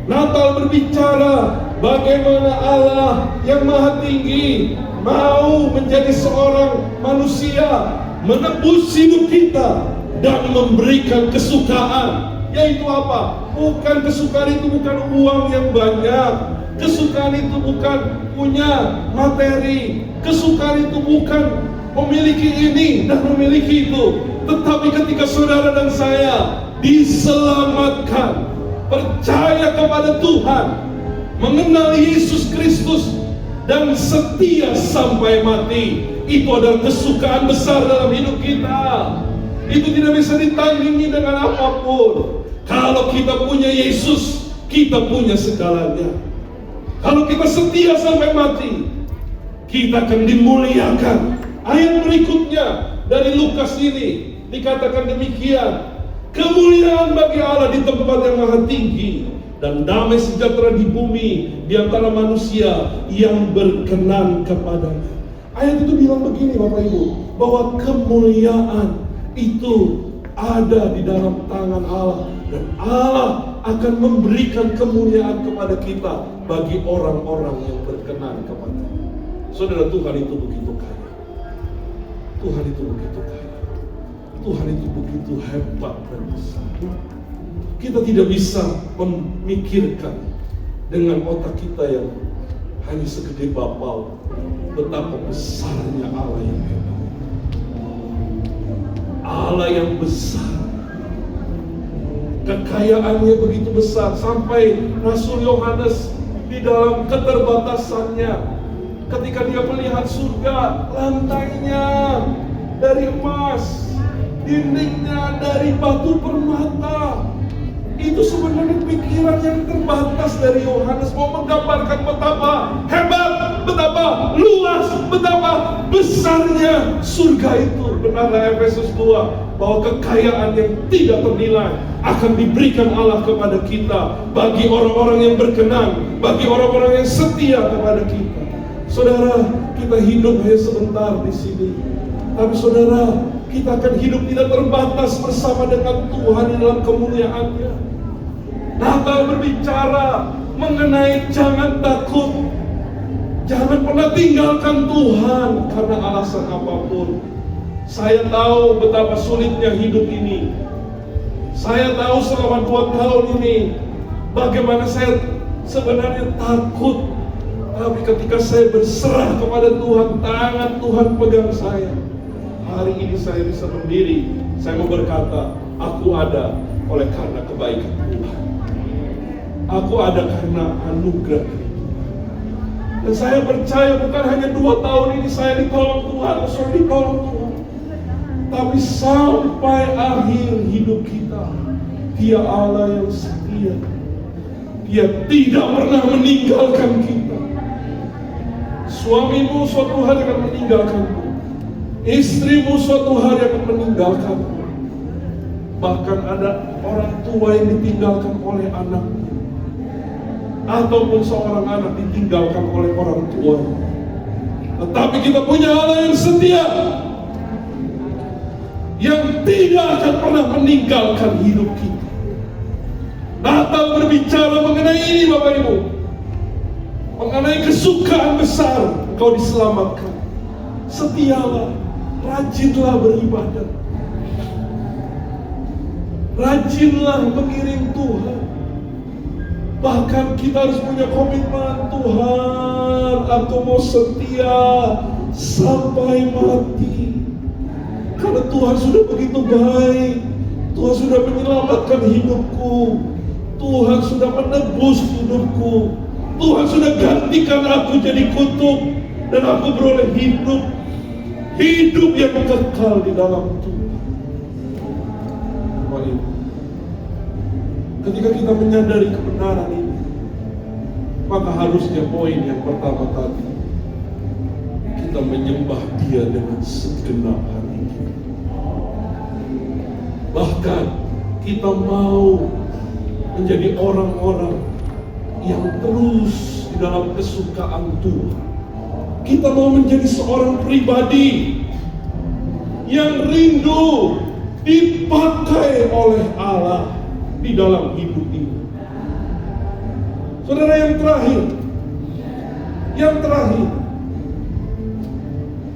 Natal berbicara bagaimana Allah yang Maha Tinggi mau menjadi seorang manusia, menebus hidup kita dan memberikan kesukaan. Yaitu apa? Bukan kesukaan itu bukan uang yang banyak, kesukaan itu bukan punya materi, kesukaan itu bukan memiliki ini dan memiliki itu. Tetapi ketika saudara dan saya diselamatkan, percaya kepada Tuhan, mengenal Yesus Kristus, dan setia sampai mati, itu adalah kesukaan besar dalam hidup kita. Itu tidak bisa ditandingi dengan apapun. Kalau kita punya Yesus, kita punya segalanya. Kalau kita setia sampai mati, kita akan dimuliakan. Ayat berikutnya dari Lukas ini dikatakan demikian: kemuliaan bagi Allah di tempat yang maha tinggi, dan damai sejahtera di bumi di antara manusia yang berkenan kepadanya. Ayat itu bilang begini Bapak Ibu, bahwa kemuliaan itu ada di dalam tangan Allah, dan Allah akan memberikan kemuliaan kepada kita bagi orang-orang yang berkenan kepadanya. Saudara, Tuhan itu begitu kaya. Tuhan itu begitu kaya. Tuhan itu begitu hebat dan besar. Kita tidak bisa memikirkan dengan otak kita yang hanya segede bapau betapa besarnya Allah yang hebat. Allah yang besar, kekayaannya begitu besar sampai Rasul Yohanes di dalam keterbatasannya, ketika dia melihat surga, lantainya dari emas, dindingnya dari batu permata. Itu sebenarnya pikiran yang terbatas dari Yohanes, mau menggambarkan betapa hebat betapa luas, betapa besarnya surga itu. Benarlah Efesus 2 bahwa kekayaan yang tidak ternilai akan diberikan Allah kepada kita bagi orang-orang yang berkenan, bagi orang-orang yang setia kepada kita. Saudara, kita hidup hanya sebentar di sini, tapi saudara, kita akan hidup tidak terbatas bersama dengan Tuhan di dalam kemuliaan-Nya. Natal berbicara mengenai jangan takut, jangan pernah tinggalkan Tuhan karena alasan apapun. Saya tahu betapa sulitnya hidup ini. Saya tahu selama 2 tahun ini bagaimana saya sebenarnya takut. Tapi ketika saya berserah kepada Tuhan, tangan Tuhan pegang saya. Hari ini saya bisa berdiri. Saya mau berkata, aku ada oleh karena kebaikan Tuhan. Aku ada karena anugerah. Dan saya percaya bukan hanya 2 tahun ini saya ditolong Tuhan, saya ditolong Tuhan. Tapi sampai akhir hidup kita, Dia Allah yang setia. Dia tidak pernah meninggalkan kita. Suamimu suatu hari akan meninggalkanmu. Istrimu suatu hari akan meninggalkanmu. Bahkan ada orang tua yang ditinggalkan oleh anaknya, ataupun seorang anak ditinggalkan oleh orang tua. Tetapi kita punya Allah yang setia, yang tidak akan pernah meninggalkan hidup kita. Natal berbicara mengenai ini Bapak Ibu, mengenai kesukaan besar engkau diselamatkan. Setialah, rajinlah beribadah, rajinlah mengiring Tuhan. Bahkan kita harus punya komitmen, Tuhan, aku mau setia sampai mati. Karena Tuhan sudah begitu baik, Tuhan sudah menyelamatkan hidupku, Tuhan sudah menebus hidupku, Tuhan sudah gantikan aku jadi kutuk, dan aku beroleh hidup yang kekal di dalam Tuhan. Ketika kita menyadari kebenaran ini, maka harusnya poin yang pertama tadi, kita menyembah Dia dengan segenap hati kita. Bahkan kita mau menjadi orang-orang yang terus di dalam kesukaan Tuhan. Kita mau menjadi seorang pribadi yang rindu dipakai oleh Allah di dalam hidup ini. Saudara, yang terakhir,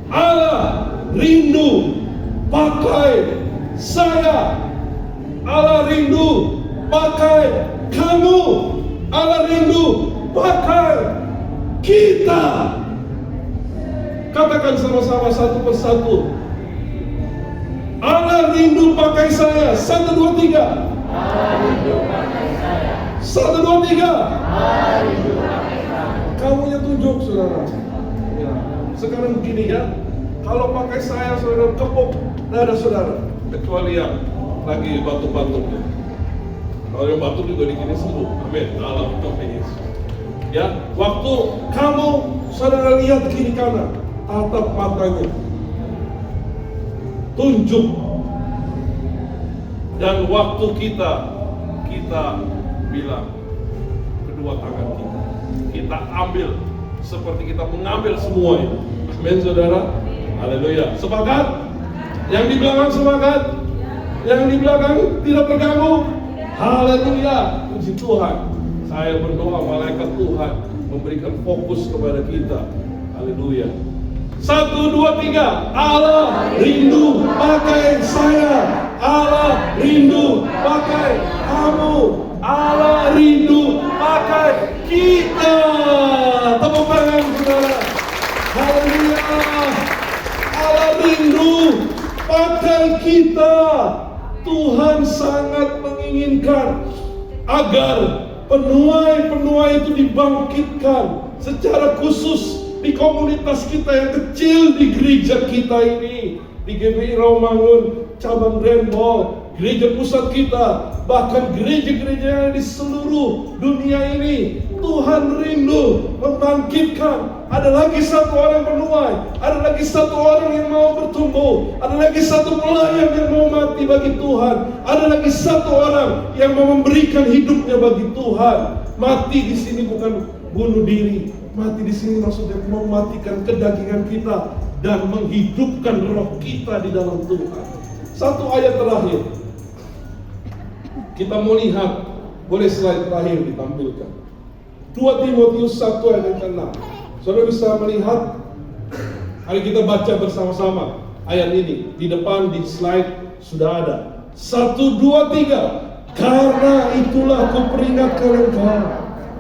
Allah rindu pakai saya, Allah rindu pakai kamu, Allah rindu pakai kita. Katakan sama-sama satu persatu, Allah rindu pakai saya. 1, 2, 3. Allah rindu pakai saya. 1, 2, 3. Allah rindu pakai kamu. Kamu yang tunjuk, saudara. Ya. Sekarang begini ya, kalau pakai saya, saudara kepuk dada saudara, kecuali yang lagi batuk-batuk. Kalau yang batuk juga digini sembuh. Amin. Dalam Tuhan Yesus. Ya, waktu kamu saudara lihat kiri kanan, tatap matanya, tunjuk. Dan waktu kita bilang kedua tangan kita ambil seperti kita mengambil semuanya. Amin saudara. Haleluya. Sepakat? Yang di belakang sepakat? Yang di belakang tidak terganggu? Haleluya. Puji Tuhan. Saya berdoa malaikat Tuhan memberikan fokus kepada kita. Haleluya. 1, 2, 3. Allah rindu pakai saya. Allah rindu pakai kamu. Allah rindu pakai kita. Tepuk tangan saudara. Haleluya. Allah rindu pakai kita. Tuhan sangat menginginkan agar penuai-penuai itu dibangkitkan secara khusus di komunitas kita yang kecil, di gereja kita ini, di GBI Rawamangun. cabang Grand Mall, gereja pusat kita, bahkan gereja-gereja yang di seluruh dunia ini. Tuhan rindu membangkitkan. Ada lagi satu orang menuai, ada lagi satu orang yang mau bertumbuh, ada lagi satu pelayan yang mau mati bagi Tuhan, ada lagi satu orang yang mau memberikan hidupnya bagi Tuhan. Mati di sini bukan bunuh diri, mati di sini maksudnya mematikan kedagingan kita dan menghidupkan roh kita di dalam Tuhan. Satu ayat terakhir, kita mau lihat, boleh slide terakhir ditampilkan. 2 Timotius 1 ayat 6. Saudara bisa melihat, mari kita baca bersama-sama ayat ini. Di depan di slide sudah ada. 1, 2, 3. Karena itulah kuperingatkan engkau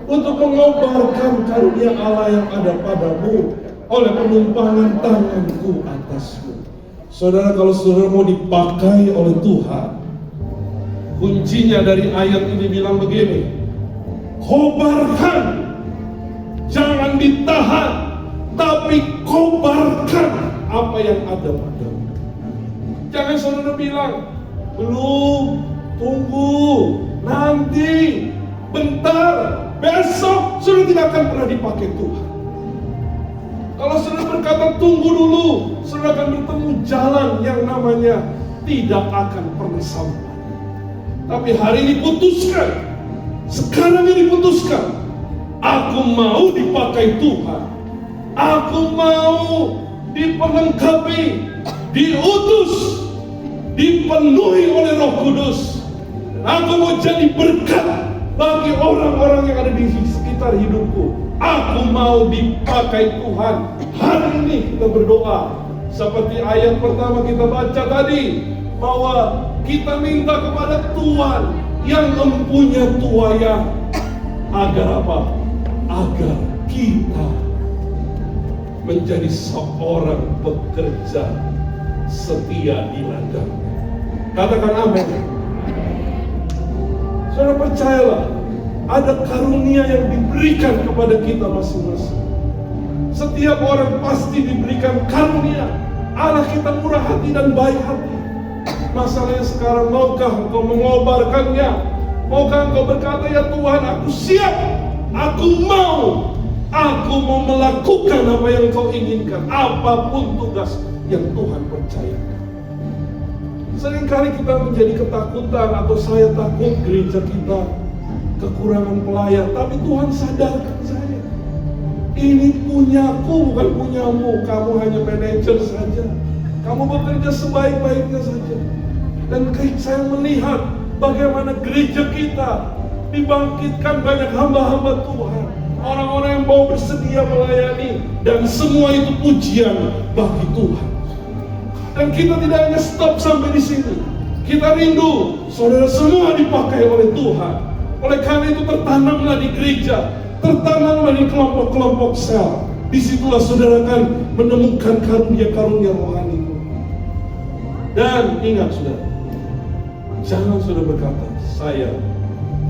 untuk mengobarkan karunia Allah yang ada padamu oleh penumpangan tanganku atasmu. Saudara, kalau saudara mau dipakai oleh Tuhan, kuncinya dari ayat ini bilang begini: kobarkan, jangan ditahan, tapi kobarkan apa yang ada padamu. Jangan saudara bilang, belum, tunggu, nanti, bentar, besok. Saudara tidak akan pernah dipakai Tuhan. Kalau saudara berkata tunggu dulu, saudara akan bertemu jalan yang namanya tidak akan pernah sampai. Tapi hari ini putuskan, sekarang ini putuskan, aku mau dipakai Tuhan, aku mau diperlengkapi, diutus, dipenuhi oleh Roh Kudus. Aku mau jadi berkat bagi orang-orang yang ada di sekitar hidupku. Aku mau dipakai Tuhan. Hari ini kita berdoa seperti ayat pertama kita baca tadi, bahwa kita minta kepada Tuhan yang mempunyai tuaya. Agar apa? Agar kita menjadi seorang pekerja setia di ladang. Katakan amin. Saudara percayalah, ada karunia yang diberikan kepada kita masing-masing. Setiap orang pasti diberikan karunia. Allah kita murah hati dan baik hati. Masalahnya sekarang, maukah engkau mengobarkannya? Maukah engkau berkata, ya Tuhan, aku siap, aku mau melakukan apa yang engkau inginkan, apapun tugas yang Tuhan percayakan. Seringkali kita menjadi ketakutan, atau saya takut gereja kita kekurangan pelayan, tapi Tuhan sadarkan saya, ini punyaku bukan punyamu. Kamu hanya manajer saja, kamu bekerja sebaik-baiknya saja. Dan saya melihat bagaimana gereja kita dibangkitkan banyak hamba-hamba Tuhan, orang-orang yang mau bersedia melayani, dan semua itu pujian bagi Tuhan. Dan kita tidak hanya stop sampai di sini. Kita rindu saudara semua dipakai oleh Tuhan. Oleh karena itu tertanamlah di gereja, tertanamlah di kelompok-kelompok sel. Disitulah saudara akan menemukan karunia-karunia rohani. Dan ingat saudara, jangan saudara berkata, saya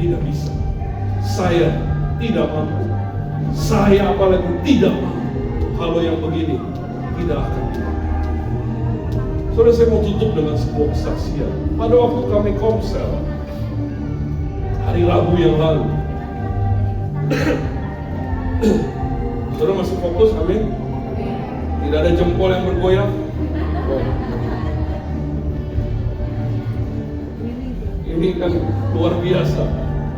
tidak bisa, saya tidak mampu, saya apalagi tidak mampu. Kalau yang begini tidak akan dipakai. Saudara, saya mau tutup dengan sebuah kesaksian. Pada waktu kami komsel hari Rabu yang lalu, saudara masih fokus, amin? Tidak ada jempol yang bergoyang. Ini kan luar biasa.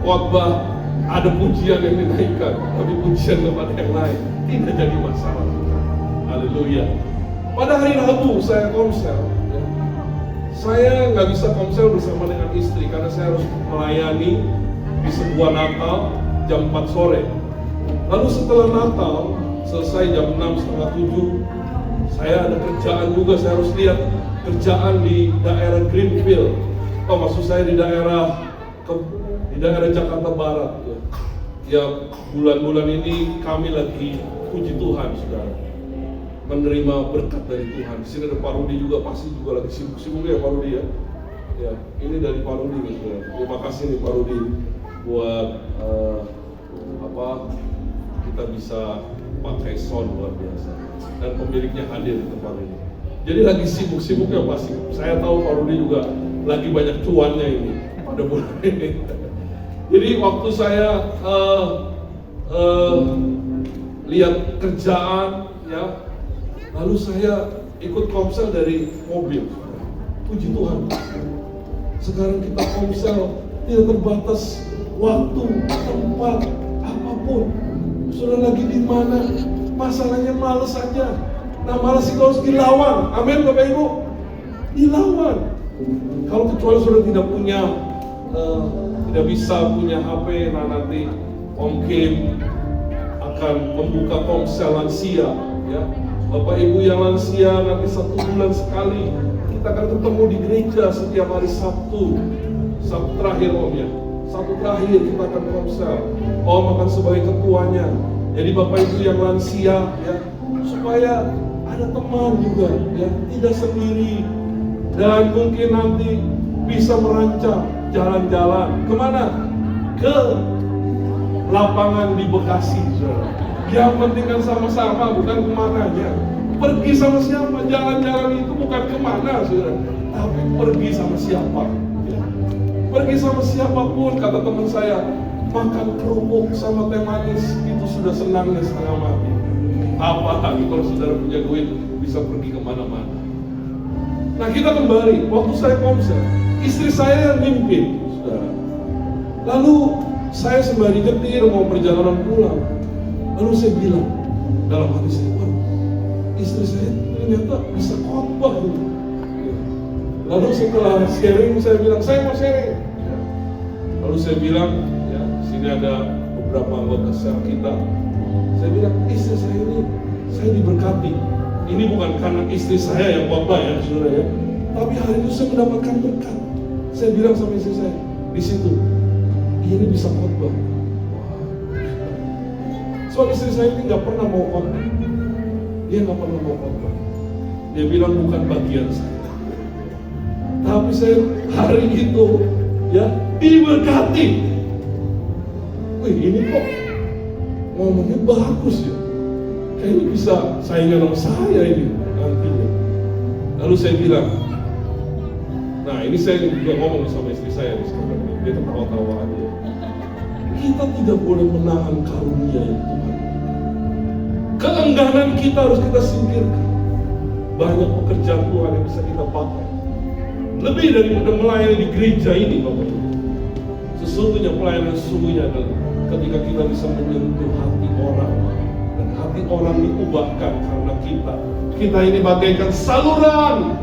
Khotbah ada pujian yang dinaikkan, tapi pujian kepada yang lain tidak jadi masalah. Haleluya. Pada hari Rabu saya komsel, ya. Saya nggak bisa komsel bersama dengan istri karena saya harus melayani di sebuah Natal jam 4 sore. Lalu setelah Natal selesai jam 6:30, saya ada kerjaan juga. Saya harus lihat kerjaan di daerah Greenfield. Maksud saya di daerah Jakarta Barat. Ya bulan-bulan ini kami lagi puji Tuhan, saudara, menerima berkat dari Tuhan. Di sini ada Pak Rudi juga, pasti juga lagi sibuk-sibuk ya Pak Rudi ya. Ya, ini dari Pak Rudi nih, saudara. Terima kasih nih Pak Rudi buat kita bisa pakai sound luar biasa. Dan pemiliknya hadir di tempat ini. Jadi lagi sibuk-sibuknya pasti. Saya tahu Pak Rudi juga lagi banyak cuannya ini pada bulan ini. Jadi waktu saya lihat kerjaan, ya, lalu saya ikut komsel dari mobil. Puji Tuhan. Sekarang kita komsel tidak terbatas waktu, tempat, apapun. Sudah lagi di mana? Masalahnya males saja. Nah, males itu harus dilawan. Amin, Bapak Ibu. Dilawan. Kalau kecuali sudah tidak punya, tidak bisa punya HP, nah nanti Om Kim akan membuka komsel lansia, ya. Bapak Ibu yang lansia nanti 1 bulan sekali kita akan ketemu di gereja setiap hari Sabtu. Sabtu terakhir Om, ya. Sabtu terakhir kita akan komsel. Om akan sebagai ketuanya. Jadi Bapak Ibu yang lansia, ya, supaya ada teman juga, ya, tidak sendiri. Dan mungkin nanti bisa merancang jalan-jalan kemana? Ke lapangan di Bekasi, saudara. Yang penting kan sama-sama, bukan kemananya. Pergi sama siapa? Jalan-jalan itu bukan kemana, saudara, tapi pergi sama siapa, ya. Pergi sama siapapun, kata teman saya, makan kerupuk sama teh manis itu sudah senangnya setengah mati. Apalagi kalau saudara punya duit bisa pergi kemana-mana. Nah, kita kembali, waktu saya komsel, istri saya yang mimpin, saudara. Lalu saya sembari nyetir mau perjalanan pulang, lalu saya bilang dalam hati saya, istri saya ternyata bisa khotbah gitu. Lalu setelah sharing saya bilang, saya mau sharing. Lalu saya bilang, ya, sini ada beberapa anggota sel kita. Saya bilang, istri saya ini, saya diberkati. Ini bukan karena istri saya yang khotbah, ya, saudara, ya. Tapi hari itu saya mendapatkan berkat. Saya bilang sama istri saya, di situ, ini bisa khotbah. Soal istri saya ini nggak pernah mau khotbah. Dia nggak pernah mau khotbah. Dia bilang bukan bagian saya. Tapi saya hari itu, ya, diberkati. Wih, ini kok ngomongnya bagus, ya. Kayaknya bisa saingan sama saya ini nantinya. Lalu saya bilang, nah ini saya juga ngomong sama istri saya di sekarang ini, dia tertawa-tawa aja. Kita tidak boleh menahan karunia yang Tuhan. Keengganan kita harus kita singkirkan. Banyak pekerjaan Tuhan yang bisa kita pakai. Lebih daripada melayani di gereja ini, Bapak Ibu. Sesungguhnya pelayanan sesungguhnya adalah ketika kita bisa menyentuh hati orang. Dan hati orang diubahkan karena kita ini bagaikan saluran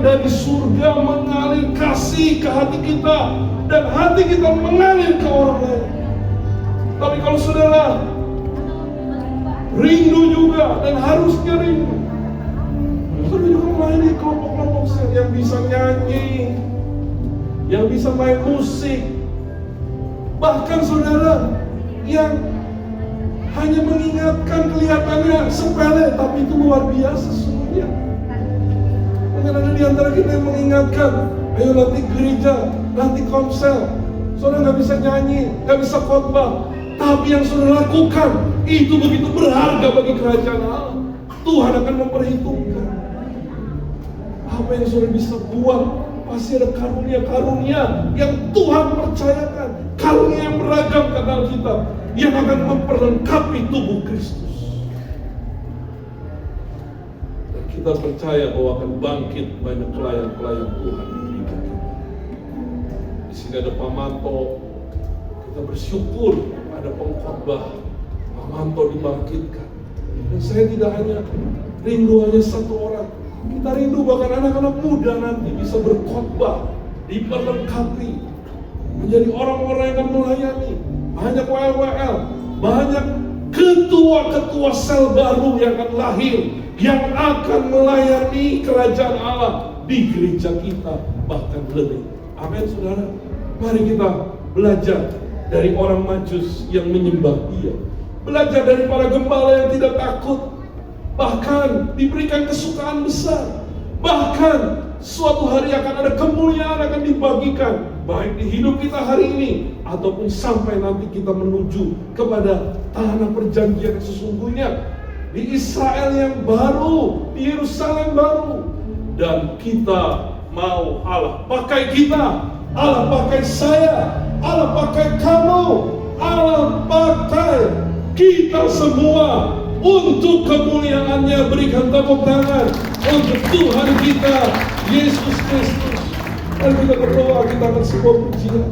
dari surga mengalir kasih ke hati kita, dan hati kita mengalir ke orang lain. Tapi kalau saudara rindu juga, dan harusnya rindu, saudara juga melayani kelompok-kelompok sel yang bisa nyanyi, yang bisa main musik, bahkan saudara yang hanya mengingatkan kelihatannya sepele, tapi itu luar biasa sesungguhnya. Mungkin ada di antara kita yang mengingatkan, ayo nanti gereja, nanti komsel, saudara nggak bisa nyanyi, nggak bisa khotbah, tapi yang saudara lakukan itu begitu berharga bagi kerajaan Allah. Tuhan akan memperhitungkan apa yang saudara bisa buat. Pasti ada karunia-karunia yang Tuhan percayakan, karunia yang beragam kata Alkitab, yang akan memperlengkapi tubuh Kristus. Dan kita percaya bahwa akan bangkit banyak pelayan-pelayan Tuhan di gereja kita. Di sini ada Pak Manto, kita bersyukur ada pengkhotbah, Pak Manto dibangkitkan. Dan saya tidak hanya rindu hanya satu orang, kita rindu bahkan anak-anak muda nanti bisa berkhotbah, diperlengkapi, menjadi orang-orang yang akan melayani. Banyak WL, banyak ketua-ketua sel baru yang akan lahir, yang akan melayani kerajaan Allah di gereja kita, bahkan lebih. Amin, saudara. Mari kita belajar dari orang Majus yang menyembah Dia, belajar dari para gembala yang tidak takut, bahkan diberikan kesukaan besar. Bahkan suatu hari akan ada kemuliaan akan dibagikan, baik di hidup kita hari ini ataupun sampai nanti kita menuju kepada tanah perjanjian yang sesungguhnya. di Israel yang baru, di Yerusalem baru. Dan kita mau Allah pakai kita, Allah pakai saya, Allah pakai kamu, Allah pakai kita semua untuk kemuliaan-Nya. Berikan tepuk tangan untuk Tuhan kita, Yesus Kristus. Dan kita berdoa, kita akan sebuah pujian.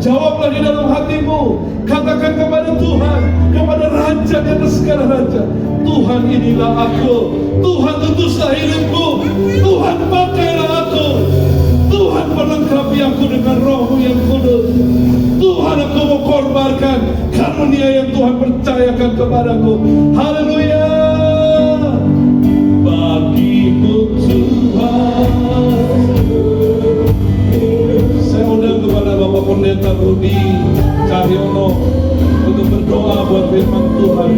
Jawablah di dalam hatimu. Katakan kepada Tuhan, kepada Raja di atas segala raja, Tuhan, inilah aku. Tuhan, utuslah hidupku. Tuhan, pakailah aku. Tuhan, pelengkapi aku dengan Roh-Mu yang kudus. Tuhan, aku mau korbankan karunia yang Tuhan percayakan kepadaku. Haleluya. Bagimu Tuhan. Saya undang kepada Bapak Pendeta Rudi Cahyono untuk berdoa buat firman Tuhan.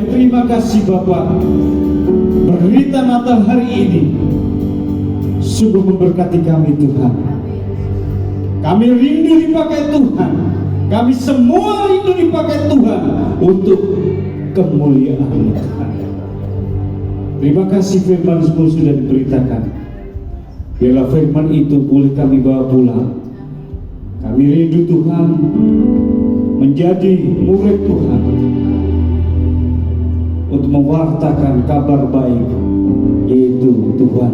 Terima kasih Bapak. Berita Natal hari ini sungguh memberkati kami Tuhan. Kami rindu dipakai Tuhan. Kami semua rindu dipakai Tuhan untuk kemuliaan Tuhan. Terima kasih firman-Mu sudah diberitakan. Biarlah firman itu boleh kami bawa pulang. Kami rindu Tuhan menjadi murid Tuhan, untuk mewartakan kabar baik, yaitu Tuhan,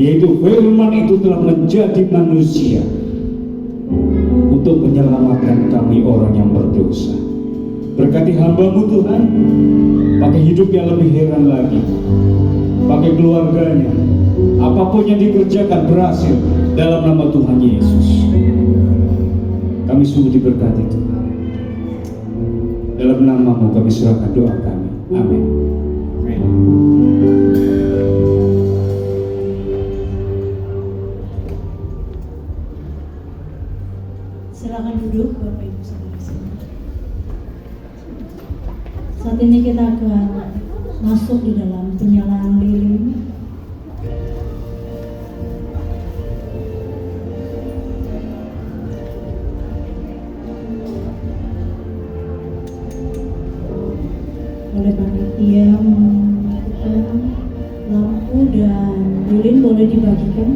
yaitu firman itu telah menjadi manusia untuk menyelamatkan kami orang yang berdosa. Berkati hamba-Mu Tuhan, pakai hidup yang lebih heran lagi, pakai keluarganya, apapun yang dikerjakan berhasil dalam nama Tuhan Yesus. Kami sungguh diberkati Tuhan. Dalam nama-Mu kami serahkan doa kami. Amin. Silakan duduk Bapak Ibu saudara-saudara. Saat ini kita akan masuk di dalam penyalaan lilin. Oleh panitia menyiapkan lampu dan lilin boleh dibagikan.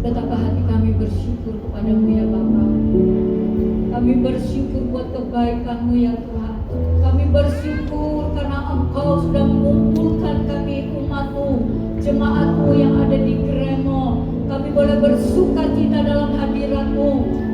Betapa hati kami bersyukur kepadamu ya Bapa. Kami bersyukur buat kebaikan-Mu ya Tuhan. Kami bersyukur karena Engkau sudah mengumpulkan kami umat-Mu, jemaat-Mu yang ada di Gremo. Kami boleh bersuka cita dalam hadirat-Mu.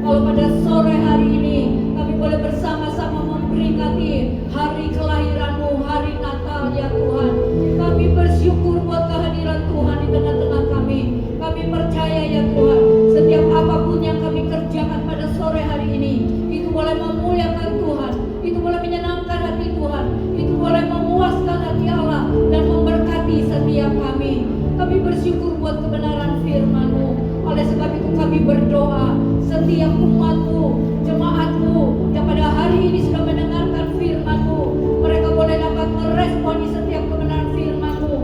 Kalau pada sore hari ini kami boleh bersama-sama memperingati hari kelahiran-Mu, hari Natal ya Tuhan. Kami bersyukur buat kehadiran Tuhan di tengah-tengah kami. Kami percaya ya Tuhan, setiap apapun yang kami kerjakan pada sore hari ini, itu boleh memuliakan Tuhan, itu boleh menyenangkan hati Tuhan, itu boleh memuaskan hati Allah dan memberkati setiap kami. Kami bersyukur buat kebenaran firman-Mu. Oleh sebab itu kami berdoa, setiap umat-Mu, jemaat-Mu yang pada hari ini sudah mendengarkan firman-Mu, mereka boleh dapat meresponi setiap kebenaran firman-Mu.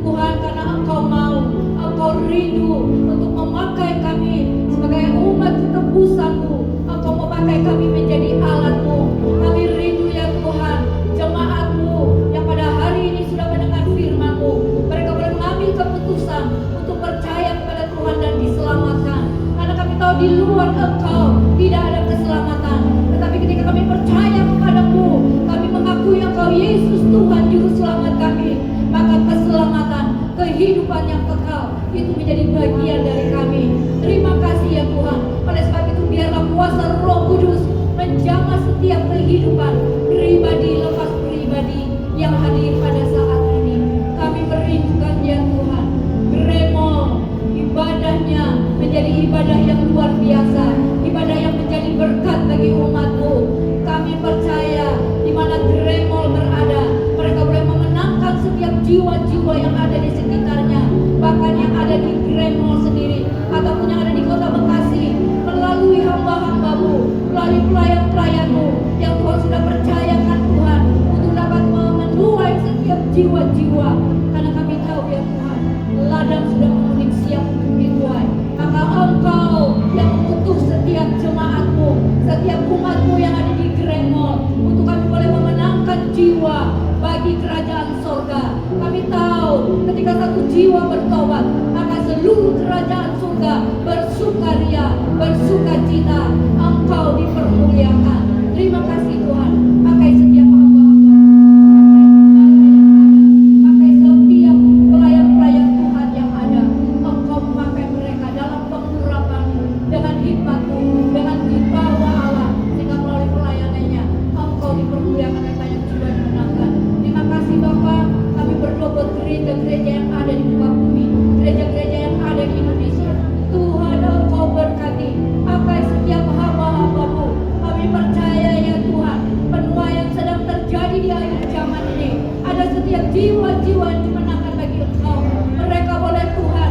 Tuhan, karena Engkau mau, Engkau rindu untuk memakai kami sebagai umat tebusan-Mu. Engkau memakai kami menjadi alat-Mu. Kami rindu ya Tuhan, jemaat-Mu yang pada hari ini sudah mendengar firman-Mu, mereka boleh mengambil keputusan untuk percaya kepada Tuhan dan diselamatkan. Karena kami tahu di luar Engkau tidak ada keselamatan. Tetapi ketika kami percaya kepada-Mu, kami mengakui Engkau Yesus Tuhan Juru Selamat kami, maka keselamatan, kehidupan yang kekal itu menjadi bagian dari kami. Terima kasih ya Tuhan. Oleh sebab itu biarlah kuasa Roh Kudus menjamah setiap kehidupan pribadi lepas pribadi yang hadir pada saat ini. Kami merindukan ya Tuhan, Gremo ibadahnya menjadi ibadah yang luar biasa, ibadah yang menjadi berkat bagi umat-Mu. Kami percaya di mana Gremo berada, mereka boleh memenangkan setiap jiwa-jiwa yang ada di sekitarnya, bahkan yang ada di Gremo sendiri ataupun yang ada di Kota Bekasi, melalui hamba-hamba-Mu, melalui pelayan-pelayan-Mu yang Tuhan sudah percayakan Tuhan untuk dapat memenuhi setiap jiwa-jiwa. Karena kami tahu ya Tuhan, ladang sudah menguning siap untuk dituai. Maka Engkau yang mengutus setiap jemaat-Mu, setiap umat-Mu yang ada di Gremo, untuk kami boleh memenangkan jiwa bagi kerajaan sorga. Kami tahu ketika satu jiwa bertobat, maka seluruh kerajaan surga bersukaria, bersukacita. Engkau dipermuliakan. Terima kasih Tuhan. Pakai setiap hamba-hamba, pakai setiap pelayan-pelayan Tuhan yang ada. Engkau memakai mereka dalam pengurapan-Mu, dengan hikmat-Mu, dengan dibawa Allah, sehingga melalui pelayanannya Engkau dipermuliakan dan banyak jiwa dimenangkan. Terima kasih Bapa. Kami berdoa buat gereja-gereja yang ada di muka bumi, gereja-gereja yang ada di Indonesia. Tuhan, Engkau berkati, pakai setiap hamba-hamba-Mu. Kami percaya ya Tuhan, penuaian sedang terjadi di akhir zaman ini. Ada setiap jiwa-jiwa yang dimenangkan bagi Engkau. Mereka boleh Tuhan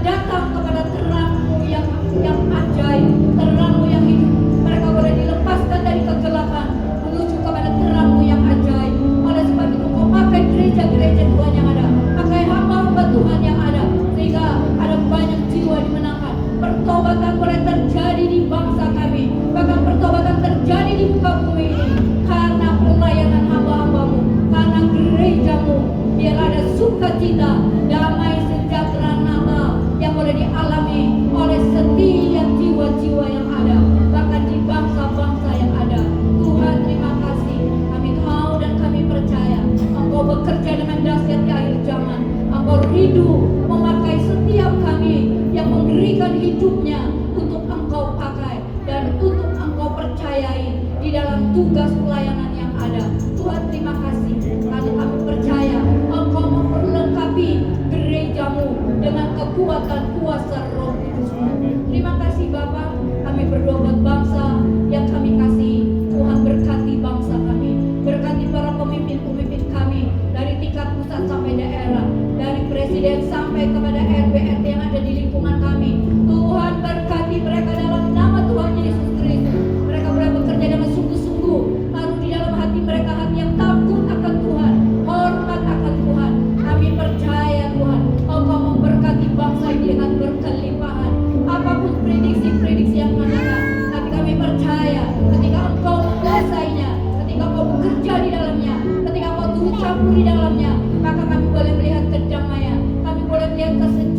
datang kepada terang-Mu yang ajaib, terang-Mu yang hidup. Mereka boleh dilepaskan dari kegelapan menuju kepada terang-Mu yang ajaib. Oleh sebab itu Engkau pakai gereja-gereja Tuhan yang ada, pakai hamba-hamba Tuhan yang ada, sehingga ada banyak jiwa dimenangkan. Pertobatan boleh terjadi di bangsa kami, bahkan pertobatan terjadi di muka bumi ini karena pelayanan hamba-hamba-Mu, karena gereja-Mu. Biar ada sukacita, damai, sejahtera Natal yang boleh dialami oleh setiap jiwa-jiwa yang ada, bahkan di bangsa-bangsa yang ada. Tuhan, terima kasih. Kami tahu dan kami percaya Engkau bekerja dengan dahsyat di akhir zaman. Engkau rindu memakai setiap kami yang memberikan hidupnya untuk Engkau pakai dan untuk Engkau percayai di dalam tugas pelayanan yang ada. Tuhan, terima kasih karena kami percaya Engkau memperlengkapi gereja-Mu dengan kekuatan kuasa Roh Kudus-Mu. Terima kasih Bapa. Kami berdoa buat bangsa yang kami kasih. Tuhan, berkati bangsa kami, berkati para pemimpin-pemimpin kami dari tingkat pusat sampai daerah, dari presiden sampai kepada RW RT yang ada di lingkungan kami. Tuhan, berkati mereka dalam nama Tuhan Yesus Kristus. Mereka boleh bekerja dengan sungguh-sungguh, taruh di dalam hati mereka hati yang takut akan Tuhan, hormat akan Tuhan. Kami percaya Tuhan, Engkau memberkati bangsa ini dengan berkelimpahan. Apapun prediksi-prediksi yang ada, tapi kami percaya ketika Engkau menguasainya, ketika Engkau bekerja di dalamnya, ketika Engkau turut campur di dalamnya, maka kami boleh melihat kedamaian, kami boleh melihat kesejukan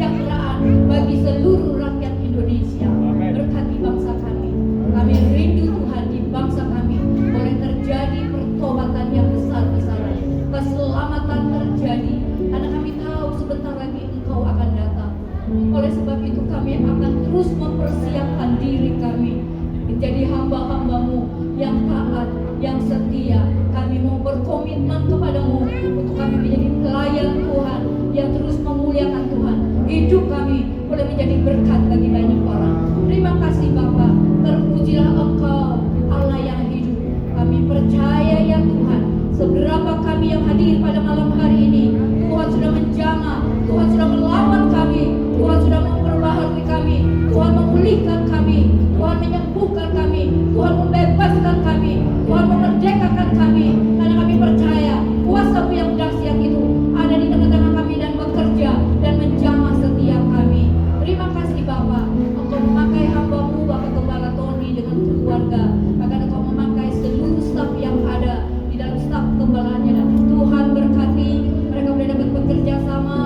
Oleh sebab itu kami akan terus mempersiapkan diri kami menjadi hamba-hambamu yang taat, yang setia. Kami mau berkomitmen kepadamu untuk kami menjadi pelayan Tuhan yang terus memuliakan Tuhan. Hidup kami boleh menjadi berkat bagi banyak orang. Terima kasih Bapa, terpujilah Engkau Allah yang hidup. Kami percaya ya Tuhan, seberapa kami yang hadir pada malam hari ini, Tuhan sudah menjamah, Tuhan sudah melawan kami, Tuhan sudah memperbaharui kami, Tuhan memulihkan kami, Tuhan menyembuhkan kami, Tuhan membebaskan kami, Tuhan memerdekakan kami. Karena kami percaya kuasa-Mu yang dahsyat itu ada di tengah-tengah kami dan bekerja dan menjamah setiap kami. Terima kasih Bapa, Engkau memakai hamba-Mu Bapak Gembala Tony dengan keluarga, bahkan Engkau memakai seluruh staf yang ada di dalam staf gembalaannya. Dan Tuhan berkati mereka boleh dapat bekerja sama,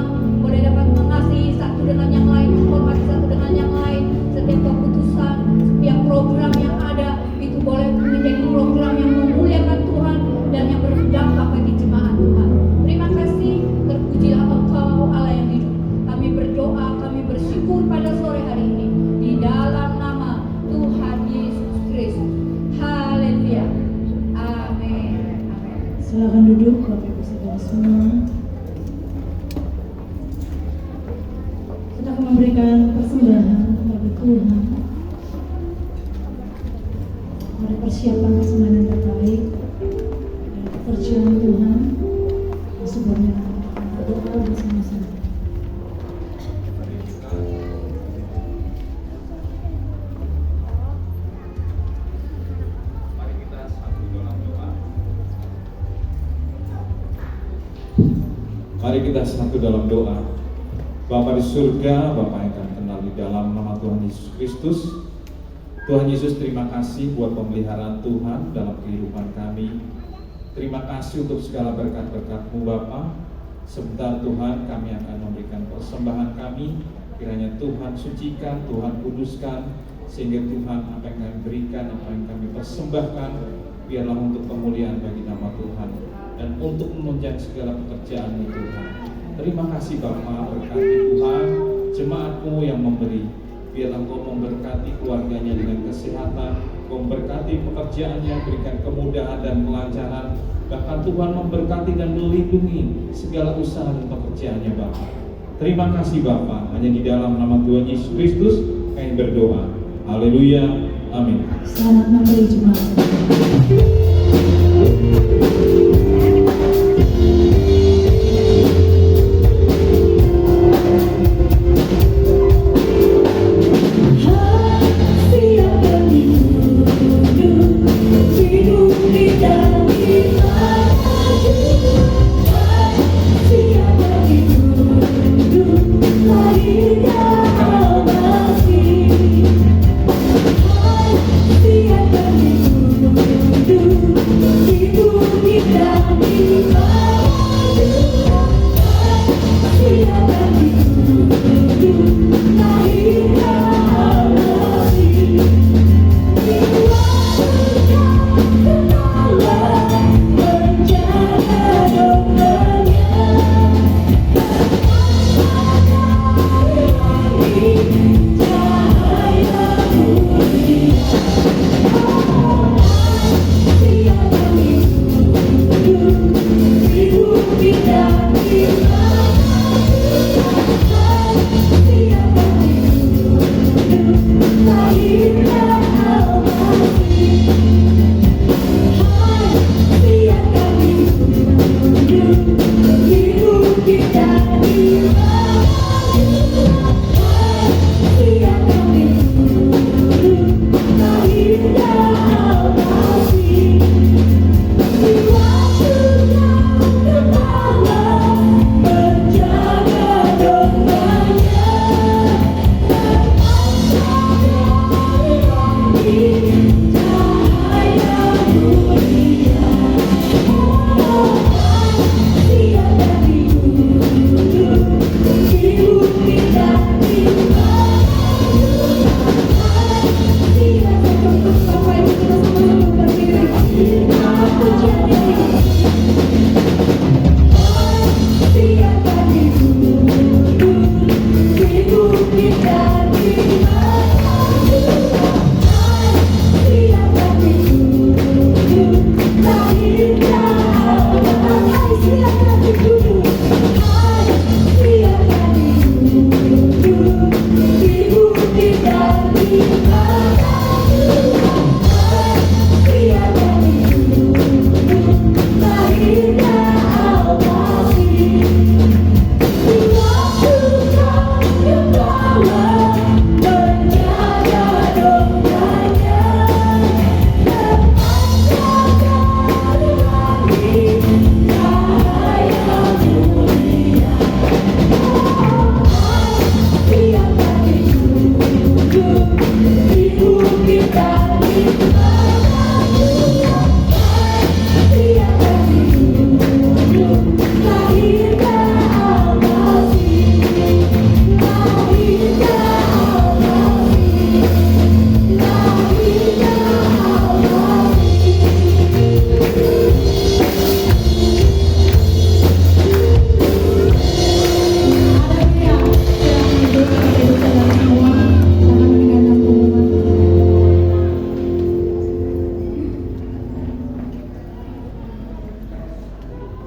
boleh dapat mengasihi satu dengan yang lain, menghormati satu dengan yang lain. Setiap keputusan, setiap program yang ada itu boleh menjadi program yang memuliakan Tuhan dan yang berdampak bagi jemaat Tuhan. Terima kasih, terpujilah Engkau Allah yang hidup. Kami berdoa, kami bersyukur pada sore hari ini di dalam nama Tuhan Yesus Kristus. Haleluya. Amin. Amin. Silakan duduk Bapak Ibu Saudara semua. Kita akan memberikan persembahan bagi Tuhan. Mari persiapkan persembahan yang terbaik dan pekerjaan Tuhan. Sebelumnya kita berdoa bersama-sama. Mari kita satu dalam doa. Bapa di surga, Bapa yang kami kenal di dalam nama Tuhan Yesus Kristus. Tuhan Yesus, terima kasih buat pemeliharaan Tuhan dalam kehidupan kami. Terima kasih untuk segala berkat-berkat-Mu Bapa. Sebentar Tuhan, kami akan memberikan persembahan kami. Kiranya Tuhan sucikan, Tuhan kuduskan, sehingga Tuhan apa yang kami berikan, apa yang kami persembahkan, biarlah untuk kemuliaan bagi nama Tuhan dan untuk menunjang segala pekerjaan-Mu Tuhan. Terima kasih Bapa, berkati Tuhan jemaat-Mu yang memberi. Biarlah Engkau memberkati keluarganya dengan kesehatan, memberkati pekerjaannya, berikan kemudahan dan kelancaran. Bahkan Tuhan memberkati dan melindungi segala usaha dan pekerjaannya Bapa. Terima kasih Bapa, hanya di dalam nama Tuhan Yesus Kristus kami berdoa. Haleluya, amin. Selamat memberi jemaat. Kita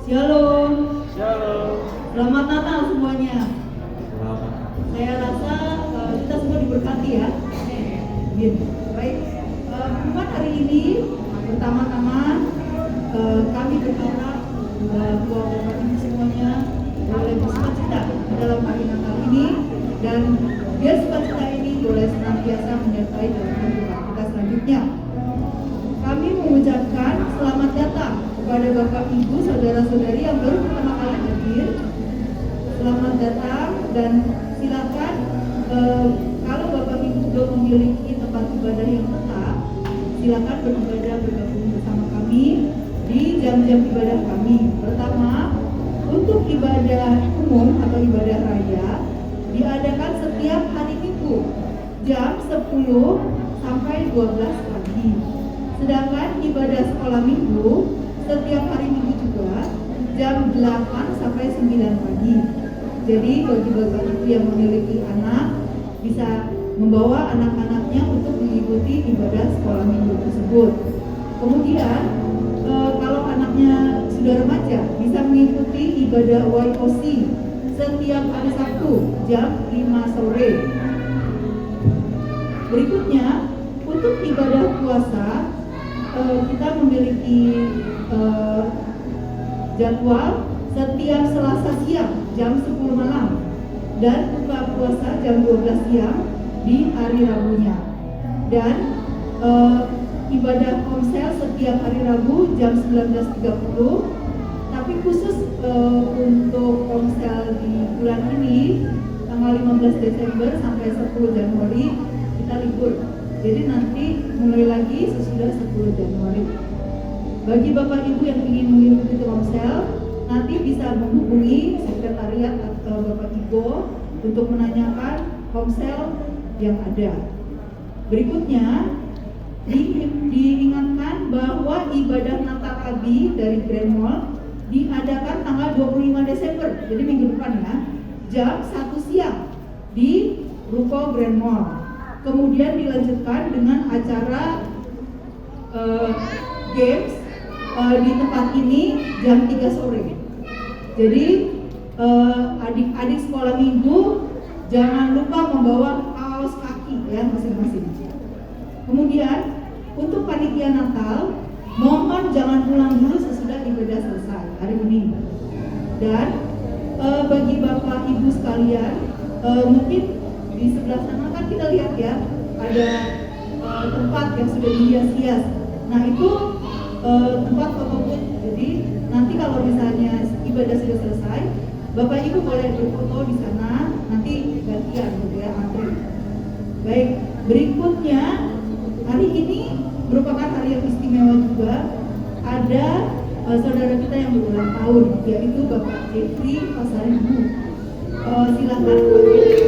Shalom. Selamat Natal semuanya. Saya rasa kita semua diberkati ya. Amin. Baik. Buat hari ini pertama-tama kami berharap bahwa Bapak Ibu semuanya boleh bersukacita dalam hari Natal ini, dan biar sukacita ini boleh senantiasa menyertai dalam kehidupan kita selanjutnya. Kami mengucapkan selamat datang kepada Bapak Ibu, saudara-saudari yang baru pertama kali hadir. Selamat datang, dan silakan kalau Bapak Ibu belum memiliki tempat ibadah yang tetap, silakan beribadah bergabung bersama kami di jam-jam ibadah kami. Pertama, untuk ibadah umum atau ibadah raya diadakan setiap hari Minggu jam 10 sampai 12 pagi. Sedangkan ibadah sekolah minggu setiap hari Minggu juga jam 8 sampai 9 pagi. Jadi bagi Bapak Ibu yang memiliki anak bisa membawa anak-anaknya untuk mengikuti ibadah sekolah minggu tersebut. Kemudian kalau anaknya sudah remaja bisa mengikuti ibadah YOC setiap hari Sabtu jam 5 sore. Berikutnya untuk ibadah puasa kita memiliki jadwal setiap Selasa siang jam 10 malam dan buka puasa jam 12 siang di hari Rabunya. Dan ibadah komsel setiap hari Rabu jam 19.30. Tapi khusus untuk komsel di bulan ini tanggal 15 Desember sampai 10 Januari kita libur. Jadi nanti mulai lagi sesudah 10 Januari. Bagi Bapak Ibu yang ingin mengikuti komsel, nanti bisa menghubungi sekretariat atau Bapak Ibu untuk menanyakan komsel yang ada. Berikutnya, diingatkan bahwa ibadah Natal Abi dari Grand Mall diadakan tanggal 25 Desember, jadi minggu depan ya, jam 1 siang di Ruko Grand Mall. Kemudian dilanjutkan dengan acara games di tempat ini jam 3 sore. Jadi adik-adik sekolah minggu jangan lupa membawa kaos kaki ya masing-masing. Kemudian untuk panitia Natal, mohon jangan pulang dulu sesudah ibadah selesai hari ini. Dan bagi Bapak Ibu sekalian, mungkin di sebelah sana kan kita lihat ya ada tempat yang sudah dihias-hias. Nah itu tempat foto booth. Jadi nanti kalau misalnya ibadah sudah selesai, Bapak Ibu boleh berfoto di sana. Nanti gantian gitu ya, antri. Baik, berikutnya hari ini merupakan hari yang istimewa juga. Ada saudara kita yang berulang tahun, yaitu Bapak Jeffrey Pasaribu. Silakan berdiri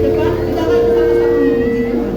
depan, kita akan sama-sama memuji Tuhan.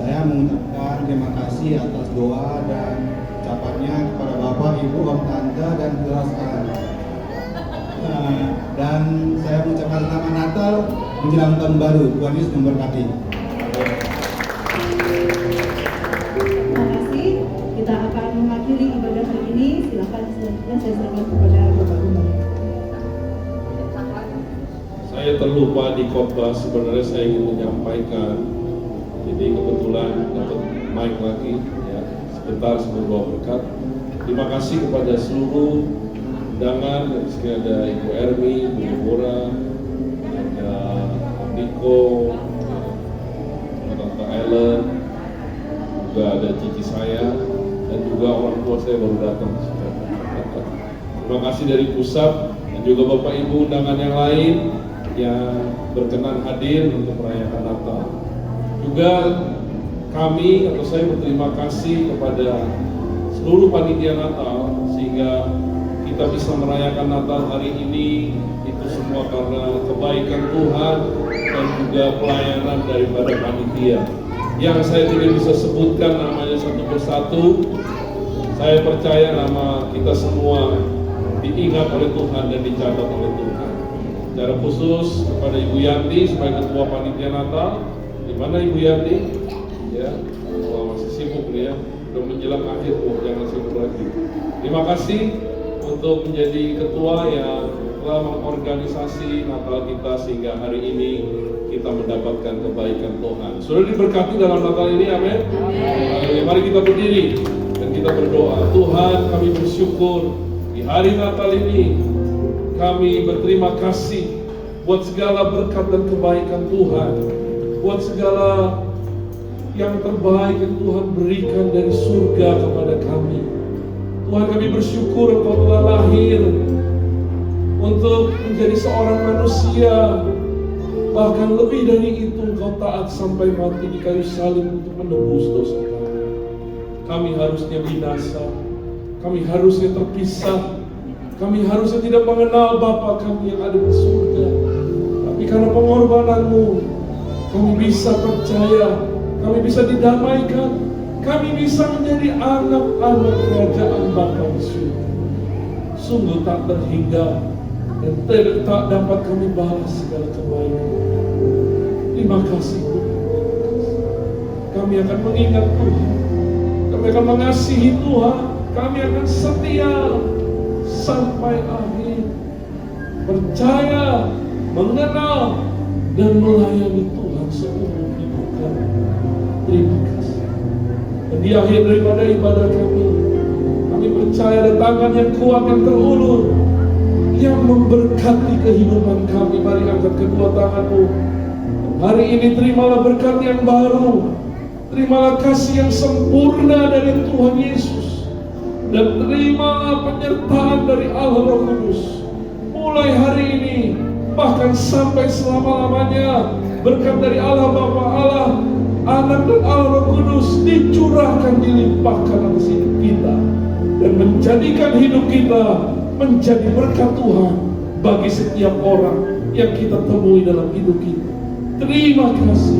Saya mengucapkan terima kasih atas doa dan ucapannya kepada Bapak Bapak, Ibu, Om Tante, dan saudara sekalian. Dan saya mengucapkan selamat Natal menjelang tahun baru. Tuhan Yesus memberkati. Terima kasih. Kita akan mengakhiri ibadah hari ini. Silakan selanjutnya saya serahkan kepada Bapak Gubernur. Saya terlupa di khotbah, sebenarnya saya ingin menyampaikan. Jadi kebetulan dapat mic lagi, ya, sebentar sebelum bawa berkat. Terima kasih kepada seluruh undangan. Di sini ada Ibu Ermi, Ibu Deborah, ada Om Niko, Tante Ellen, juga ada cici saya, dan juga orang tua saya baru datang. Terima kasih dari pusat dan juga Bapak Ibu undangan yang lain yang berkenan hadir untuk merayakan Natal. Juga kami atau saya berterima kasih kepada seluruh panitia Natal sehingga kita bisa merayakan Natal hari ini. Itu semua karena kebaikan Tuhan dan juga pelayanan daripada panitia yang saya tidak bisa sebutkan namanya satu persatu. Saya percaya nama kita semua diingat oleh Tuhan dan dicatat oleh Tuhan. Secara khusus kepada Ibu Yanti sebagai ketua panitia Natal. Di mana Ibu Yanti? Ya, wah, masih sibuk nih ya. Udah menjelang akhir, jangan sibuk lagi. Terima kasih untuk menjadi ketua yang telah mengorganisasi Natal kita sehingga hari ini kita mendapatkan kebaikan Tuhan. Sudah diberkati dalam Natal ini, amin. Mari kita berdiri dan kita berdoa. Tuhan, kami bersyukur di hari Natal ini. Kami berterima kasih buat segala berkat dan kebaikan Tuhan, buat segala yang terbaik yang Tuhan berikan dari surga kepada kami. Tuhan, kami bersyukur Engkau telah lahir untuk menjadi seorang manusia. Bahkan lebih dari itu, Engkau taat sampai mati di kayu salib untuk menebus dosa kami. Kami harusnya binasa, kami harusnya terpisah, kami harusnya tidak mengenal Bapa kami yang ada di surga. Tapi karena pengorbanan-Mu, kami bisa percaya, kami bisa didamaikan, kami bisa menjadi anak-anak kerajaan Bapa di surga. Sungguh tak terhingga dan tak dapat kami balas segala kebaikan. Terima kasih Tuhan. Kami akan mengingat Tuhan, kami akan mengasihi Tuhan, kami akan setia sampai akhir, percaya, mengenal, dan melayani Tuhan seumur hidup kami. Terima kasih. Dan di akhir daripada ibadah kami percaya ada tangan yang kuat yang terulur yang memberkati kehidupan kami. Mari angkat kedua tanganmu. Hari ini terimalah berkat yang baru, terimalah kasih yang sempurna dari Tuhan Yesus, dan terimalah penyertaan dari Allah Roh Kudus. Mulai hari ini, bahkan sampai selama-lamanya, berkat dari Allah Bapa, Allah Anak dan Allah Roh Kudus dicurahkan, dilimpahkan atas hidup kita, dan menjadikan hidup kita menjadi berkat Tuhan bagi setiap orang yang kita temui dalam hidup kita. Terima kasih.